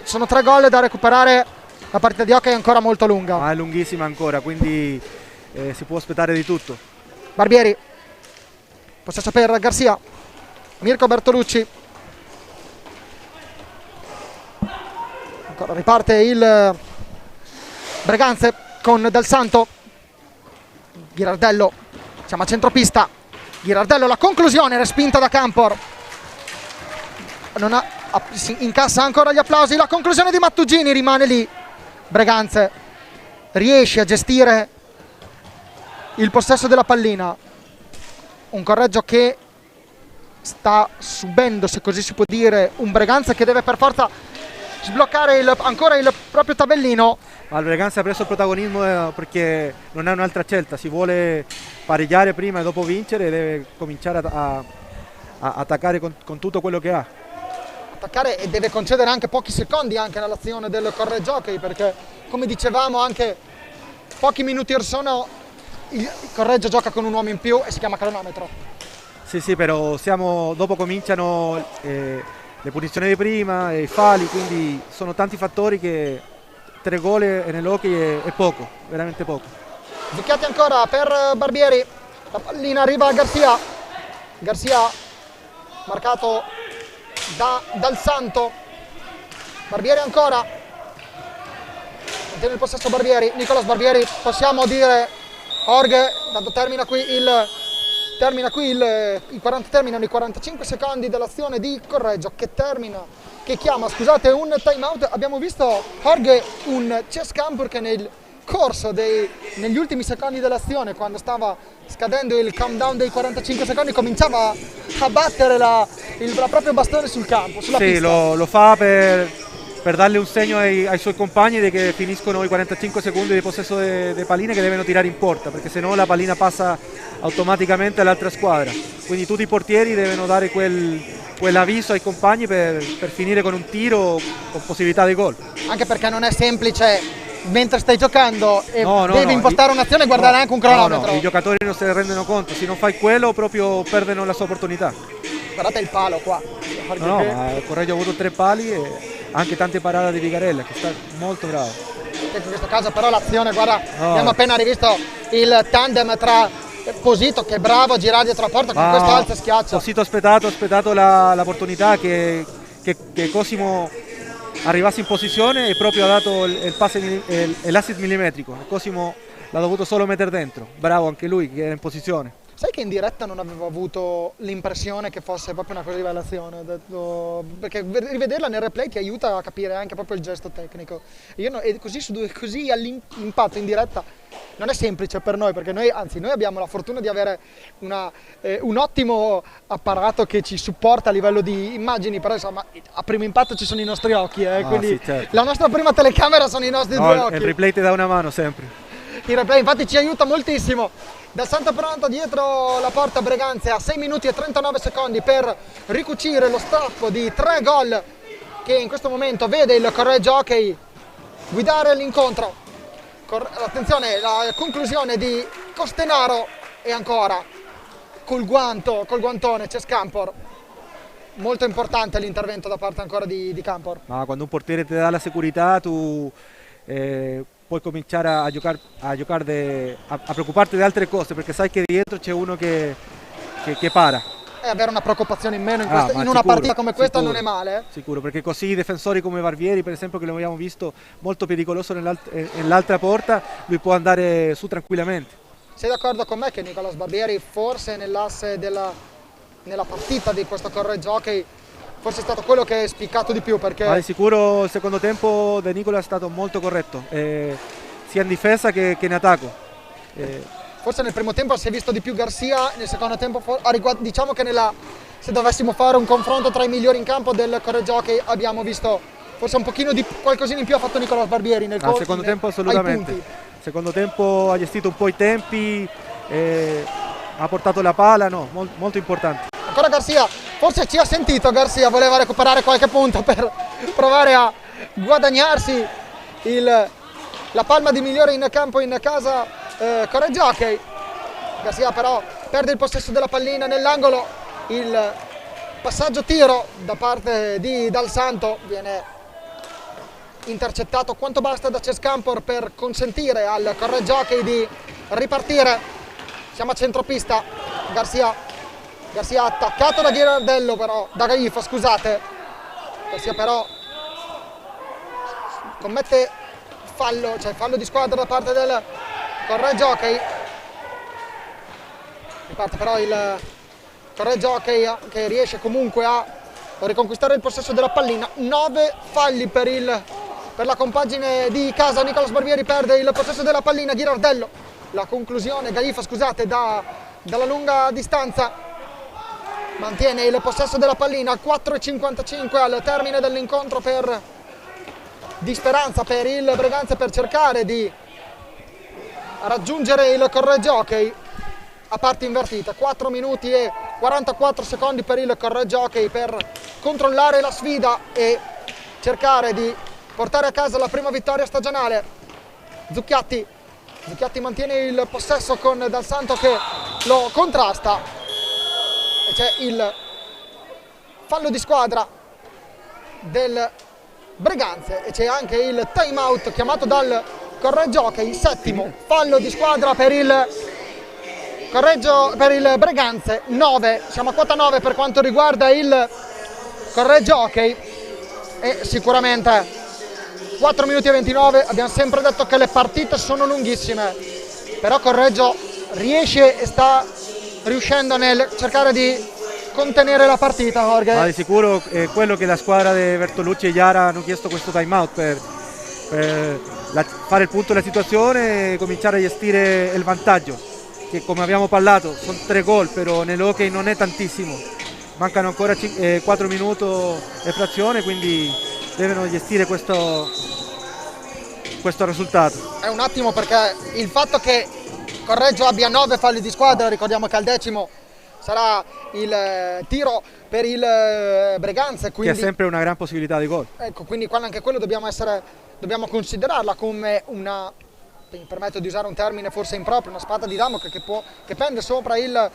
sono 3 gol da recuperare, la partita di hockey è ancora molto lunga. Ma è lunghissima ancora, quindi si può aspettare di tutto. Barbieri, possesso per Garcia, Mirko Bertolucci. Ancora riparte il Breganze con Del Santo. Ghirardello, siamo a centropista. Ghirardello, la conclusione respinta da Campor. Si incassa ancora gli applausi. La conclusione di Mattugini rimane lì. Breganze riesce a gestire il possesso della pallina. Un Correggio che sta subendo, se così si può dire, un Breganze che deve per forza sbloccare ancora il proprio tabellino. Ma il Breganze ha preso il protagonismo perché non ha un'altra scelta, si vuole pareggiare prima e dopo vincere, deve cominciare a attaccare con tutto quello che ha. Attaccare e deve concedere anche pochi secondi anche nell'azione del Correggio Hockey, perché come dicevamo anche pochi minuti or sono il Correggio gioca con un uomo in più e si chiama cronometro. Sì, però dopo cominciano le punizioni di prima e i falli, quindi sono tanti fattori che 3 gol nell'hockey è poco, veramente poco. Zucchiati ancora per Barbieri, la pallina arriva a Garcia marcato Dal Santo. Barbieri ancora, mantiene il possesso Barbieri, Nicolas Barbieri, possiamo dire Jorge, tanto terminano i 45 secondi dell'azione di Correggio che chiama un time out. Abbiamo visto Jorge un Chess Campur che nel corso negli ultimi secondi dell'azione, quando stava scadendo il countdown dei 45 secondi, cominciava a battere il proprio bastone sul campo, sulla pista. Lo fa per darle un segno ai suoi compagni di che finiscono i 45 secondi di possesso delle palline che devono tirare in porta, perché sennò la pallina passa automaticamente all'altra squadra. Quindi tutti i portieri devono dare quell'avviso ai compagni per finire con un tiro con possibilità di gol. Anche perché non è semplice mentre stai giocando e devi impostare un'azione e guardare anche un cronometro. I giocatori non se ne rendono conto, se non fai quello proprio perdono la sua opportunità. Guardate il palo qua. Ma il Correggio ha avuto 3 pali e anche tante parate di Bigarella, che sta molto bravo. In questo caso però l'azione, guarda, abbiamo appena rivisto il tandem tra Posito che è bravo a girare dietro la porta, con questo alza e schiaccia. Posito ha aspettato l'opportunità che Cosimo arrivasse in posizione e proprio ha dato il pass e l'assist millimetrico. Cosimo l'ha dovuto solo mettere dentro, bravo anche lui che era in posizione. Sai che in diretta non avevo avuto l'impressione che fosse proprio una così rivelazione, perché rivederla nel replay ti aiuta a capire anche proprio il gesto tecnico. E così all'impatto in diretta non è semplice per noi, perché noi abbiamo la fortuna di avere un ottimo apparato che ci supporta a livello di immagini, però insomma a primo impatto ci sono i nostri occhi, quindi sì, certo. La nostra prima telecamera sono i nostri due occhi. Il replay ti dà una mano sempre. Il replay infatti ci aiuta moltissimo. Dal Santo pronto dietro la porta Breganze a 6 minuti e 39 secondi per ricucire lo strappo di 3 gol che in questo momento vede il Correggio Hockey guidare l'incontro. Attenzione, la conclusione di Costenaro e ancora col guantone c'è Scampor. Molto importante l'intervento da parte ancora di Campor. Ma quando un portiere ti dà la sicurezza tu puoi cominciare a preoccuparti di altre cose, perché sai che dietro c'è uno che para. E avere una preoccupazione in meno in una partita come questa non è male. Sicuro, perché così i difensori come Barbieri, per esempio, che lo abbiamo visto molto pericoloso nell'altra porta, lui può andare su tranquillamente. Sei d'accordo con me che Nicolas Barbieri forse nell'asse nella partita di questo Correggio Hockey forse è stato quello che è spiccato di più, perché... Ma di sicuro il secondo tempo di Nicola è stato molto corretto, sia in difesa che in attacco. forse nel primo tempo si è visto di più Garcia, nel secondo tempo diciamo che se dovessimo fare un confronto tra i migliori in campo del Correggiochi abbiamo visto forse un pochino di qualcosina in più ha fatto Nicolas Barbieri nel Al secondo tempo assolutamente. Secondo tempo ha gestito un po' i tempi, ha portato la palla, no, molto importante. Ancora Garcia, forse ci ha sentito Garcia, voleva recuperare qualche punto per provare a guadagnarsi la palma di migliore in campo in casa Correggiochi. Garcia però perde il possesso della pallina nell'angolo, il passaggio tiro da parte di Dal Santo viene intercettato quanto basta da Cescampor per consentire al Correggiochi di ripartire. Siamo a centropista, Garcia attaccato da Ghirardello però, da Gaifa scusate, Garcia però commette fallo, cioè fallo di squadra da parte del Correggiochi. Riparte però il Correggiochi che riesce comunque a riconquistare il possesso della pallina. 9 falli per la compagine di casa. Nicolas Barbieri perde il possesso della pallina. Ghirardello, la conclusione, Gaifa scusate, dalla lunga distanza mantiene il possesso della pallina. 4,55 al termine dell'incontro di speranza per il Breganze per cercare di raggiungere il Correggiochi a parte invertita. 4 minuti e 44 secondi per il Correggiochi per controllare la sfida e cercare di portare a casa la prima vittoria stagionale. Zucchiatti mantiene il possesso con Dal Santo che lo contrasta e c'è il fallo di squadra del Breganze e c'è anche il time out chiamato dal Correggiochi, il settimo fallo di squadra per il Breganze. 9, siamo a quota 9 per quanto riguarda il Correggiochi e sicuramente 4 minuti e 29, abbiamo sempre detto che le partite sono lunghissime, però Correggio riesce e sta riuscendo nel cercare di contenere la partita, Jorge. Ma di sicuro è quello che la squadra di Bertolucci e Iara hanno chiesto questo time out per fare il punto della situazione e cominciare a gestire il vantaggio, che come abbiamo parlato sono 3 gol, però nell'hockey non è tantissimo, mancano ancora 4 minuti e frazione, quindi devono gestire questo risultato. È un attimo perché il fatto che Correggio abbia 9 falli di squadra, ricordiamo che al 10° sarà il tiro per il Breganze, quindi che è sempre una gran possibilità di gol. Ecco, quindi anche quello dobbiamo considerarla come una, mi permetto di usare un termine forse improprio, una spada di Damocle che pende sopra il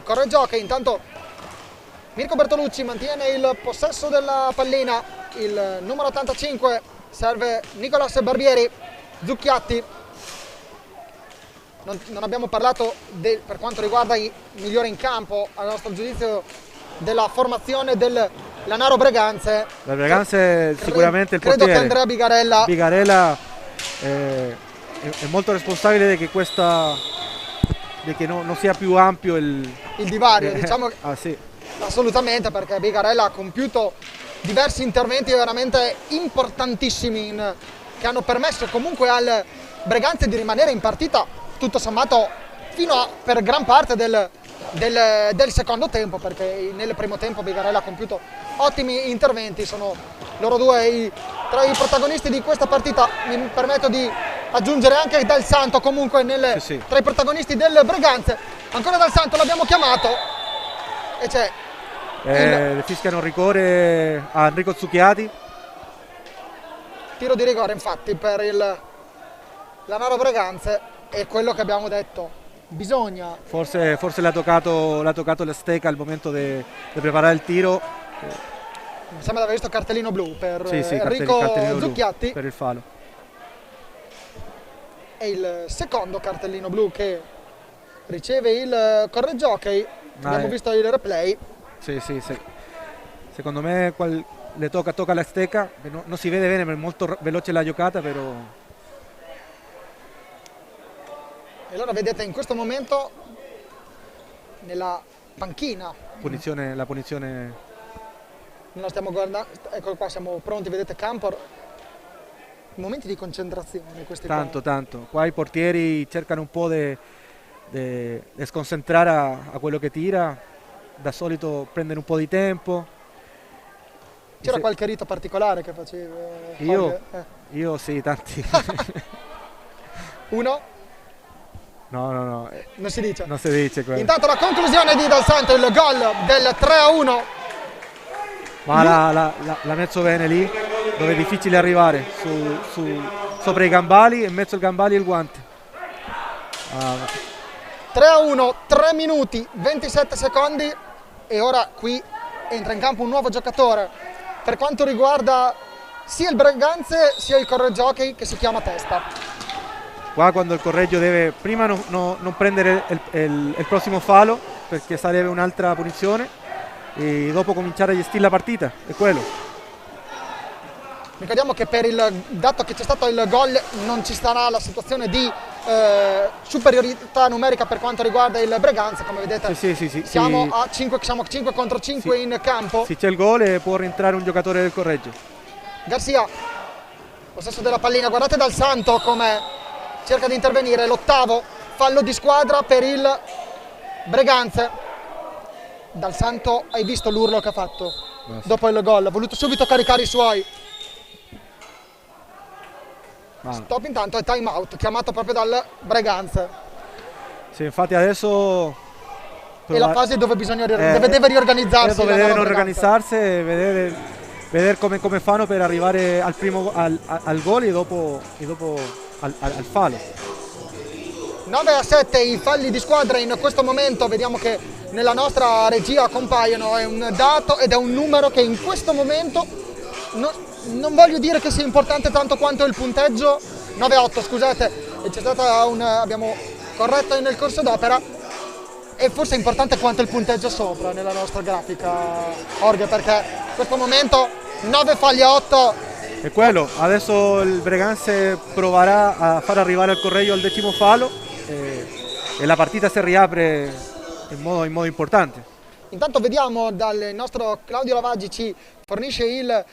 Correggiochi. Intanto Mirko Bertolucci mantiene il possesso della pallina, il numero 85 serve Nicolas Barbieri. Zucchiatti, non abbiamo parlato per quanto riguarda i migliori in campo a nostro giudizio della formazione del Lanaro Breganze. La Breganze sicuramente il portiere. Credo che Andrea Bigarella è molto responsabile di che non sia più ampio il divario, diciamo che sì. Assolutamente, perché Bigarella ha compiuto diversi interventi veramente importantissimi che hanno permesso comunque al Breganze di rimanere in partita tutto sommato per gran parte del secondo tempo, perché nel primo tempo Bigarella ha compiuto ottimi interventi. Sono loro due tra i protagonisti di questa partita. Mi permetto di aggiungere anche Dal Santo comunque tra i protagonisti del Breganze. Ancora Dal Santo, l'abbiamo chiamato e c'è fischiano un rigore a Enrico Zucchiati. Tiro di rigore infatti per il Lanaro Breganze, è quello che abbiamo detto, bisogna forse l'ha toccato la stecca al momento di preparare il tiro. Mi sembra di aver visto cartellino blu per sì, Enrico cartellino Zucchiatti per il fallo. È il secondo cartellino blu che riceve il Correggiochi. Abbiamo visto il replay. Sì. Secondo me le tocca la stecca, non si vede bene, ma è molto veloce la giocata, però. E allora vedete in questo momento nella panchina La punizione. non la stiamo guardando, eccolo qua, siamo pronti, vedete Campor momenti di concentrazione questi Tanto, qua. tanto. Qua i portieri cercano un po' di sconcentrare a quello che tira, da solito prendono un po' di tempo. C'era Se- qualche rito particolare che facevi? Io? Jorge? Io sì, tanti. Uno? No, no, no, Non si dice. non si dice quello. Intanto la conclusione di Dal Santo, il gol del 3-1. Ma la mezzo bene lì, dove è difficile arrivare, sopra i gambali, e in mezzo al gambali e il guante. Ah, 3-1, 3 minuti, 27 secondi e ora qui entra in campo un nuovo giocatore per quanto riguarda sia il Breganze sia il Correggio Hockey, che si chiama Testa. qua quando il Correggio deve prima non prendere il prossimo fallo, perché sarebbe un'altra punizione, e dopo cominciare a gestire la partita, è quello. Ricordiamo che per il dato che c'è stato il gol non ci sarà la situazione di superiorità numerica per quanto riguarda il Breganze, come vedete. Sì, Siamo a 5 contro 5 in campo. Se c'è il gol può rientrare un giocatore del Correggio. Garcia, possesso della pallina, guardate Dal Santo come cerca di intervenire, l'ottavo fallo di squadra per il Breganze. Dal Santo, hai visto l'urlo che ha fatto dopo il gol, ha voluto subito caricare i suoi. Stop intanto, è time out, chiamato proprio dal Breganze. Sì, infatti adesso È la fase dove bisogna deve riorganizzarsi. dove la devono nuova Breganze. organizzarsi e vedere come fanno per arrivare al gol e dopo al fallo. 9-7 i falli di squadra in questo momento, vediamo che nella nostra regia compaiono, è un dato ed è un numero che in questo momento non voglio dire che sia importante tanto quanto il punteggio. 9-8, scusate, e c'è stata abbiamo corretto nel corso d'opera, e forse è importante quanto il punteggio sopra nella nostra grafica, Jorge, perché in questo momento 9 falli a 8. È quello, adesso il Breganze proverà a far arrivare al Correggio al 10° fallo e la partita si riapre in modo importante. Intanto vediamo dal nostro Claudio Lavaggi ci fornisce il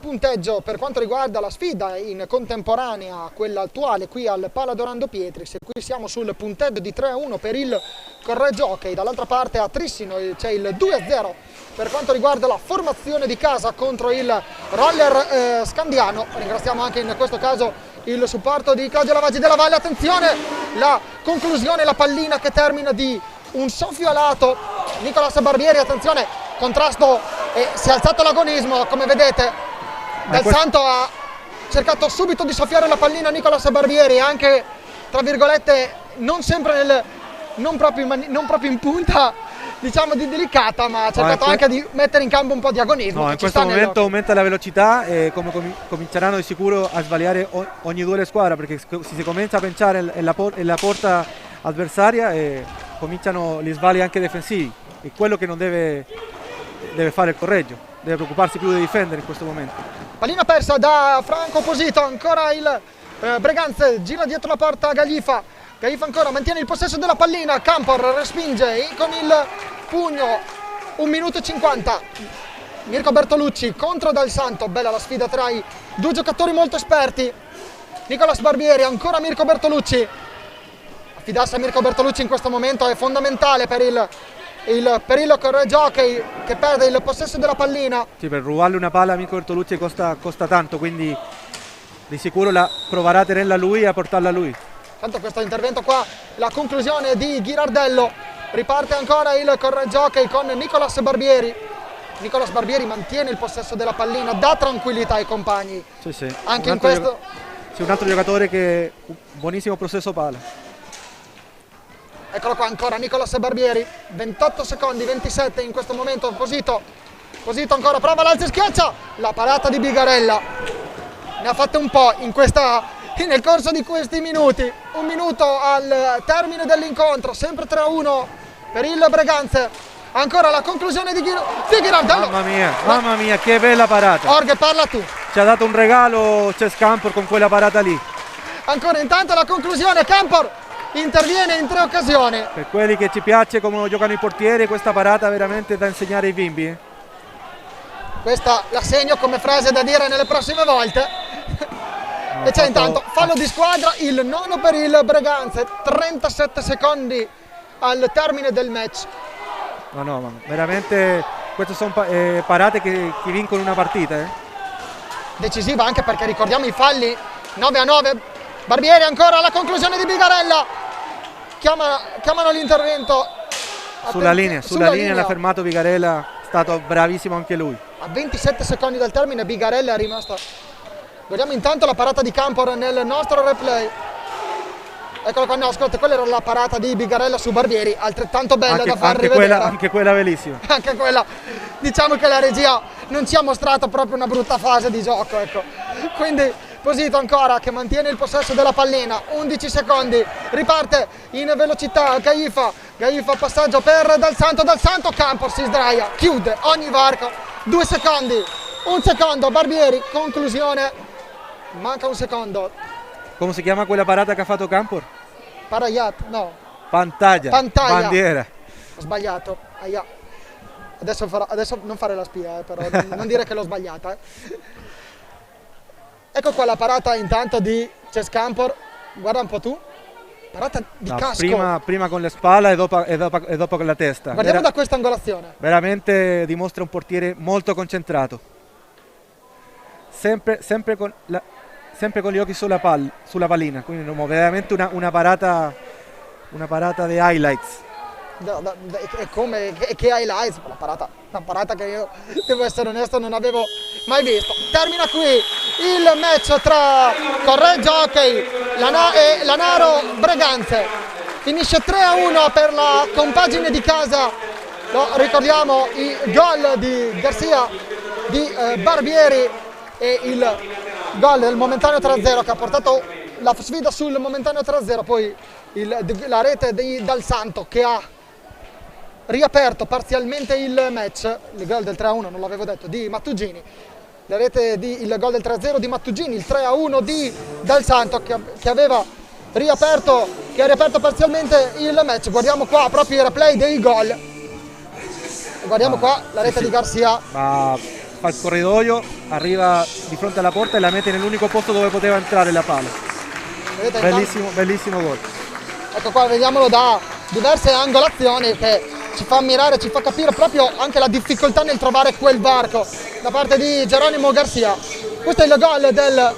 punteggio per quanto riguarda la sfida in contemporanea a quella attuale qui al Pala Dorando Pietris. Qui siamo sul punteggio di 3-1 per il Correggio Hockey, dall'altra parte a Trissino c'è il 2-0 per quanto riguarda la formazione di casa contro il Roller Scandiano. Ringraziamo anche in questo caso il supporto di Claudio Lavaggi della Valle. Attenzione, la conclusione, la pallina che termina di un soffio a lato. Nicolas Barbieri, attenzione, contrasto, e si è alzato l'agonismo, come vedete. Dal Santo ha cercato subito di soffiare la pallina a Nicolas Barbieri, anche tra virgolette non sempre non proprio in punta, diciamo, di delicata, ma ha cercato anche di mettere in campo un po' di agonismo. No, in questo momento aumenta la velocità e cominceranno di sicuro a sbagliare ogni due le squadre, perché se si comincia a pensare nella porta avversaria cominciano gli sbagli anche difensivi, e quello che non deve fare il Correggio, deve preoccuparsi più di difendere in questo momento. Pallina persa da Franco Posito, ancora il Breganze, gira dietro la porta Gaglifa ancora mantiene il possesso della pallina, Campor respinge con il pugno, 1 minuto e 50. Mirko Bertolucci contro Dal Santo, bella la sfida tra i due giocatori molto esperti. Nicolas Barbieri, ancora Mirko Bertolucci. Affidarsi a Mirko Bertolucci in questo momento è fondamentale per il Correggio Hockey, che perde il possesso della pallina. Sì, per rubarle una palla a Mirko Bertolucci costa tanto, quindi di sicuro proverà a tenerla lui e a portarla a lui. Tanto questo intervento qua, la conclusione di Ghirardello, riparte ancora il Correggio Hockey con Nicolas Barbieri. Nicolas Barbieri mantiene il possesso della pallina, dà tranquillità ai compagni. Sì. Anche in questo. Sì, un altro giocatore che un buonissimo possesso palla. Eccolo qua ancora Nicolas Barbieri, 28 secondi, 27 in questo momento. Posito ancora, prova l'alza e schiaccia, la parata di Bigarella. Ne ha fatte un po' nel corso di questi minuti. 1 minuto al termine dell'incontro, sempre 3-1 per il Breganze. Ancora la conclusione di Ghirardello. Mamma mia, che bella parata. Jorge, parla tu. Ci ha dato un regalo Cesc Campor con quella parata lì. Ancora intanto la conclusione, Campor interviene in 3 occasioni. Per quelli che ci piace come giocano i portieri, questa parata è veramente da insegnare ai bimbi. Questa la segno come frase da dire nelle prossime volte. E c'è intanto fallo di squadra, il nono per il Breganze, 37 secondi al termine del match. No, ma veramente queste sono parate che vincono una partita. Decisiva anche perché ricordiamo i falli, 9-9, Barbieri ancora alla conclusione di Bigarella, chiamano l'intervento. Sulla linea l'ha fermato Bigarella, è stato bravissimo anche lui. A 27 secondi dal termine Bigarella è rimasto. Vediamo intanto la parata di Campor nel nostro replay. Eccolo qua, no, ascolta, quella era la parata di Bigarella su Barbieri, altrettanto bella da far rivedere. Anche quella bellissima. Anche quella, diciamo che la regia non ci ha mostrato proprio una brutta fase di gioco, ecco. Quindi Posito ancora che mantiene il possesso della pallina, 11 secondi, riparte in velocità Gaifa passaggio per Dal Santo, Campos si sdraia, chiude ogni varco, 2 secondi, 1 secondo, Barbieri, conclusione, manca 1 secondo. Come si chiama quella parata che ha fatto Campor? Parayat, no. Pantaglia. Bandiera. Ho sbagliato, aia. Adesso non fare la spia, però non dire che l'ho sbagliata. Ecco qua la parata intanto di Cesc Campor, guarda un po' tu, parata di casco. Prima con le spalle e dopo con la testa. Guardiamo da questa angolazione. Veramente dimostra un portiere molto concentrato. Sempre con gli occhi sulla pallina, quindi veramente una parata di highlights. Che highlights, una parata che io devo essere onesto non avevo mai visto. Termina qui il match tra Correggio Hockey e Lanaro Breganze, finisce 3-1 per la compagine di casa. Lo ricordiamo, i gol di Garcia, di Barbieri e il gol del momentaneo 3-0 che ha portato la sfida sul momentaneo 3-0, poi la rete di Dal Santo che ha riaperto parzialmente il match, il gol del 3-1 non l'avevo detto di Mattugini, il gol del 3-0 di Mattugini, il 3-1 di Dal Santo che ha riaperto parzialmente il match. Guardiamo qua proprio il replay dei gol, guardiamo qua la rete di Garcia. Fa il corridoio, arriva di fronte alla porta e la mette nell'unico posto dove poteva entrare la palla. Vedete, bellissimo gol. Ecco qua, vediamolo da diverse angolazioni che ci fa ammirare, ci fa capire proprio anche la difficoltà nel trovare quel varco da parte di Geronimo Garcia. Questo è il gol del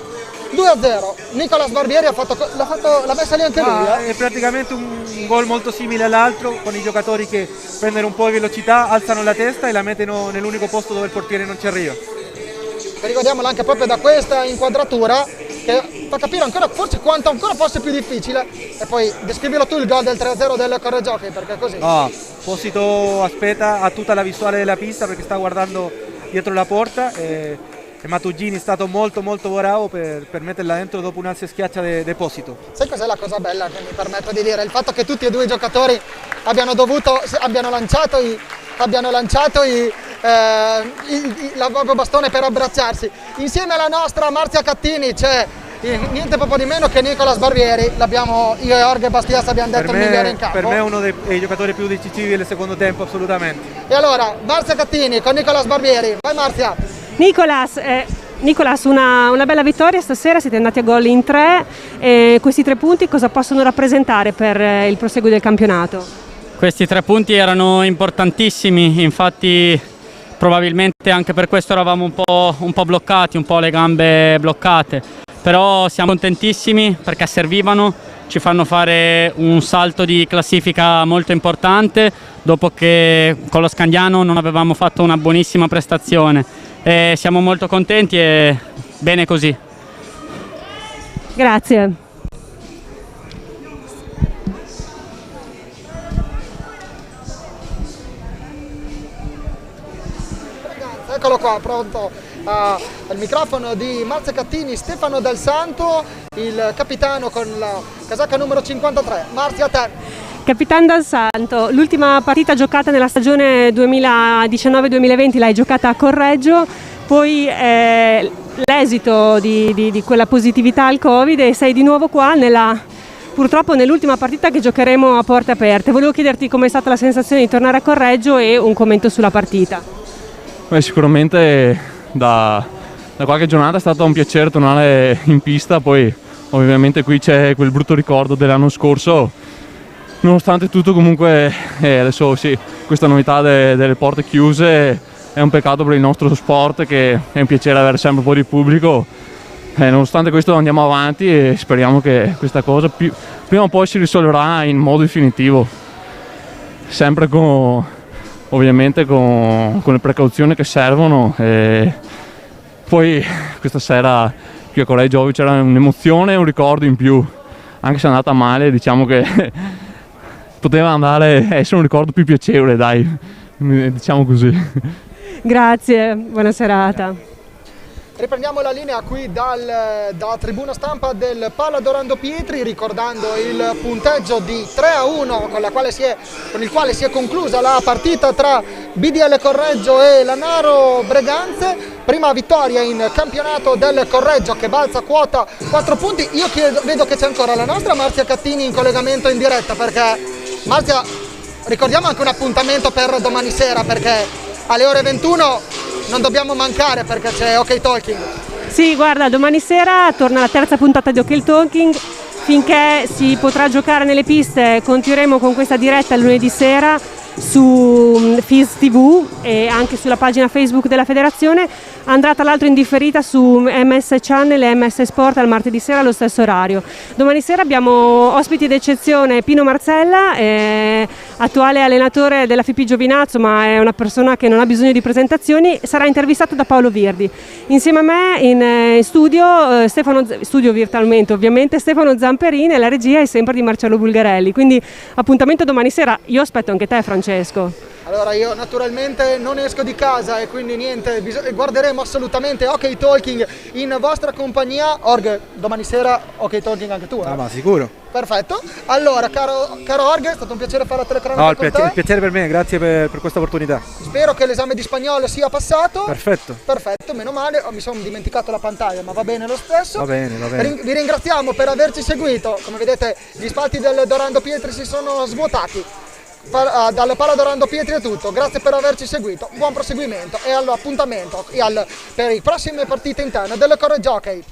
2-0. Nicolas Barbieri l'ha messa lì anche lui. È praticamente un gol molto simile all'altro, con i giocatori che prendono un po' di velocità, alzano la testa e la mettono nell'unico posto dove il portiere non ci arriva. Ricordiamolo anche proprio da questa inquadratura che fa capire ancora forse quanto ancora fosse più difficile. E poi descrivilo tu il gol del 3-0 del Correggio Hockey, perché è così. Posito aspetta, ha tutta la visuale della pista perché sta guardando dietro la porta e Mattugini è stato molto bravo per metterla dentro dopo un'ansia schiaccia di Posito. Sai cos'è la cosa bella che mi permetto di dire? Il fatto che tutti e due i giocatori abbiano lanciato il bastone per abbracciarsi. Insieme alla nostra Marzia Cattini c'è niente proprio di meno che Nicolas Barbieri, io e Jorge Bastias abbiamo detto il migliore in campo. Per me è uno dei giocatori più decisivi del secondo tempo, assolutamente. E allora, Marzia Cattini con Nicolas Barbieri, vai Marzia! Nicolas, una bella vittoria stasera, siete andati a gol in 3, questi 3 punti cosa possono rappresentare per il proseguo del campionato? Questi 3 punti erano importantissimi, infatti probabilmente anche per questo eravamo un po' bloccati, un po' le gambe bloccate, però siamo contentissimi perché servivano, ci fanno fare un salto di classifica molto importante dopo che con lo Scandiano non avevamo fatto una buonissima prestazione. E siamo molto contenti e bene così. Grazie. Eccolo qua, pronto al microfono di Marzia Cattini, Stefano Dal Santo, il capitano con la casacca numero 53. Marzia, a te. Capitan Dal Santo, l'ultima partita giocata nella stagione 2019-2020 l'hai giocata a Correggio, poi l'esito di quella positività al Covid e sei di nuovo qua purtroppo nell'ultima partita che giocheremo a porte aperte. Volevo chiederti com'è stata la sensazione di tornare a Correggio e un commento sulla partita. Sicuramente da da qualche giornata è stato un piacere tornare in pista, poi ovviamente qui c'è quel brutto ricordo dell'anno scorso. Nonostante tutto comunque adesso sì, questa novità delle porte chiuse è un peccato per il nostro sport, che è un piacere avere sempre un po' di pubblico. Nonostante questo andiamo avanti e speriamo che questa cosa prima o poi si risolverà in modo definitivo, sempre ovviamente con le precauzioni che servono. E poi questa sera qui a Correggio c'era un'emozione e un ricordo in più, anche se è andata male, diciamo che poteva andare a essere un ricordo più piacevole, dai, diciamo così. Grazie, buona serata. Riprendiamo la linea qui da tribuna stampa del Pala Dorando Pietri, ricordando il punteggio di 3-1 con il quale si è conclusa la partita tra BDL Correggio e Lanaro Breganze. Prima vittoria in campionato del Correggio, che balza quota 4 punti. Io vedo che c'è ancora la nostra Marzia Cattini in collegamento in diretta, perché Marzia, ricordiamo anche un appuntamento per domani sera, perché alle ore 21 non dobbiamo mancare, perché c'è OK Talking. Sì, guarda, domani sera torna la terza puntata di OK Talking. Finché si potrà giocare nelle piste continueremo con questa diretta il lunedì sera su FIS TV e anche sulla pagina Facebook della federazione. Andrà tra l'altro in differita su MS Channel e MS Sport al martedì sera allo stesso orario. Domani sera abbiamo ospiti d'eccezione Pino Marzella, attuale allenatore della FIP Giovinazzo, ma è una persona che non ha bisogno di presentazioni. Sarà intervistato da Paolo Virdi. Insieme a me in studio virtualmente ovviamente, Stefano Zamperini, e la regia è sempre di Marcello Bulgarelli. Quindi appuntamento domani sera. Io aspetto anche te, Francesco. Allora, io naturalmente non esco di casa e quindi niente, guarderemo assolutamente OK Talking in vostra compagnia. Org, domani sera OK Talking anche tu? Ah, ma sicuro. Perfetto. Allora, caro Org, è stato un piacere fare la telecronaca con te. Il piacere per me, grazie per questa opportunità. Spero che l'esame di spagnolo sia passato. Perfetto, meno male. Mi sono dimenticato la pantaglia, ma va bene lo stesso. va bene. Vi ringraziamo per averci seguito. Come vedete, gli spalti del Dorando Pietri si sono svuotati. Dal Pala Dorando Pietri è tutto, grazie per averci seguito, buon proseguimento e all'appuntamento per le prossime partite interne del Correggio Hockey.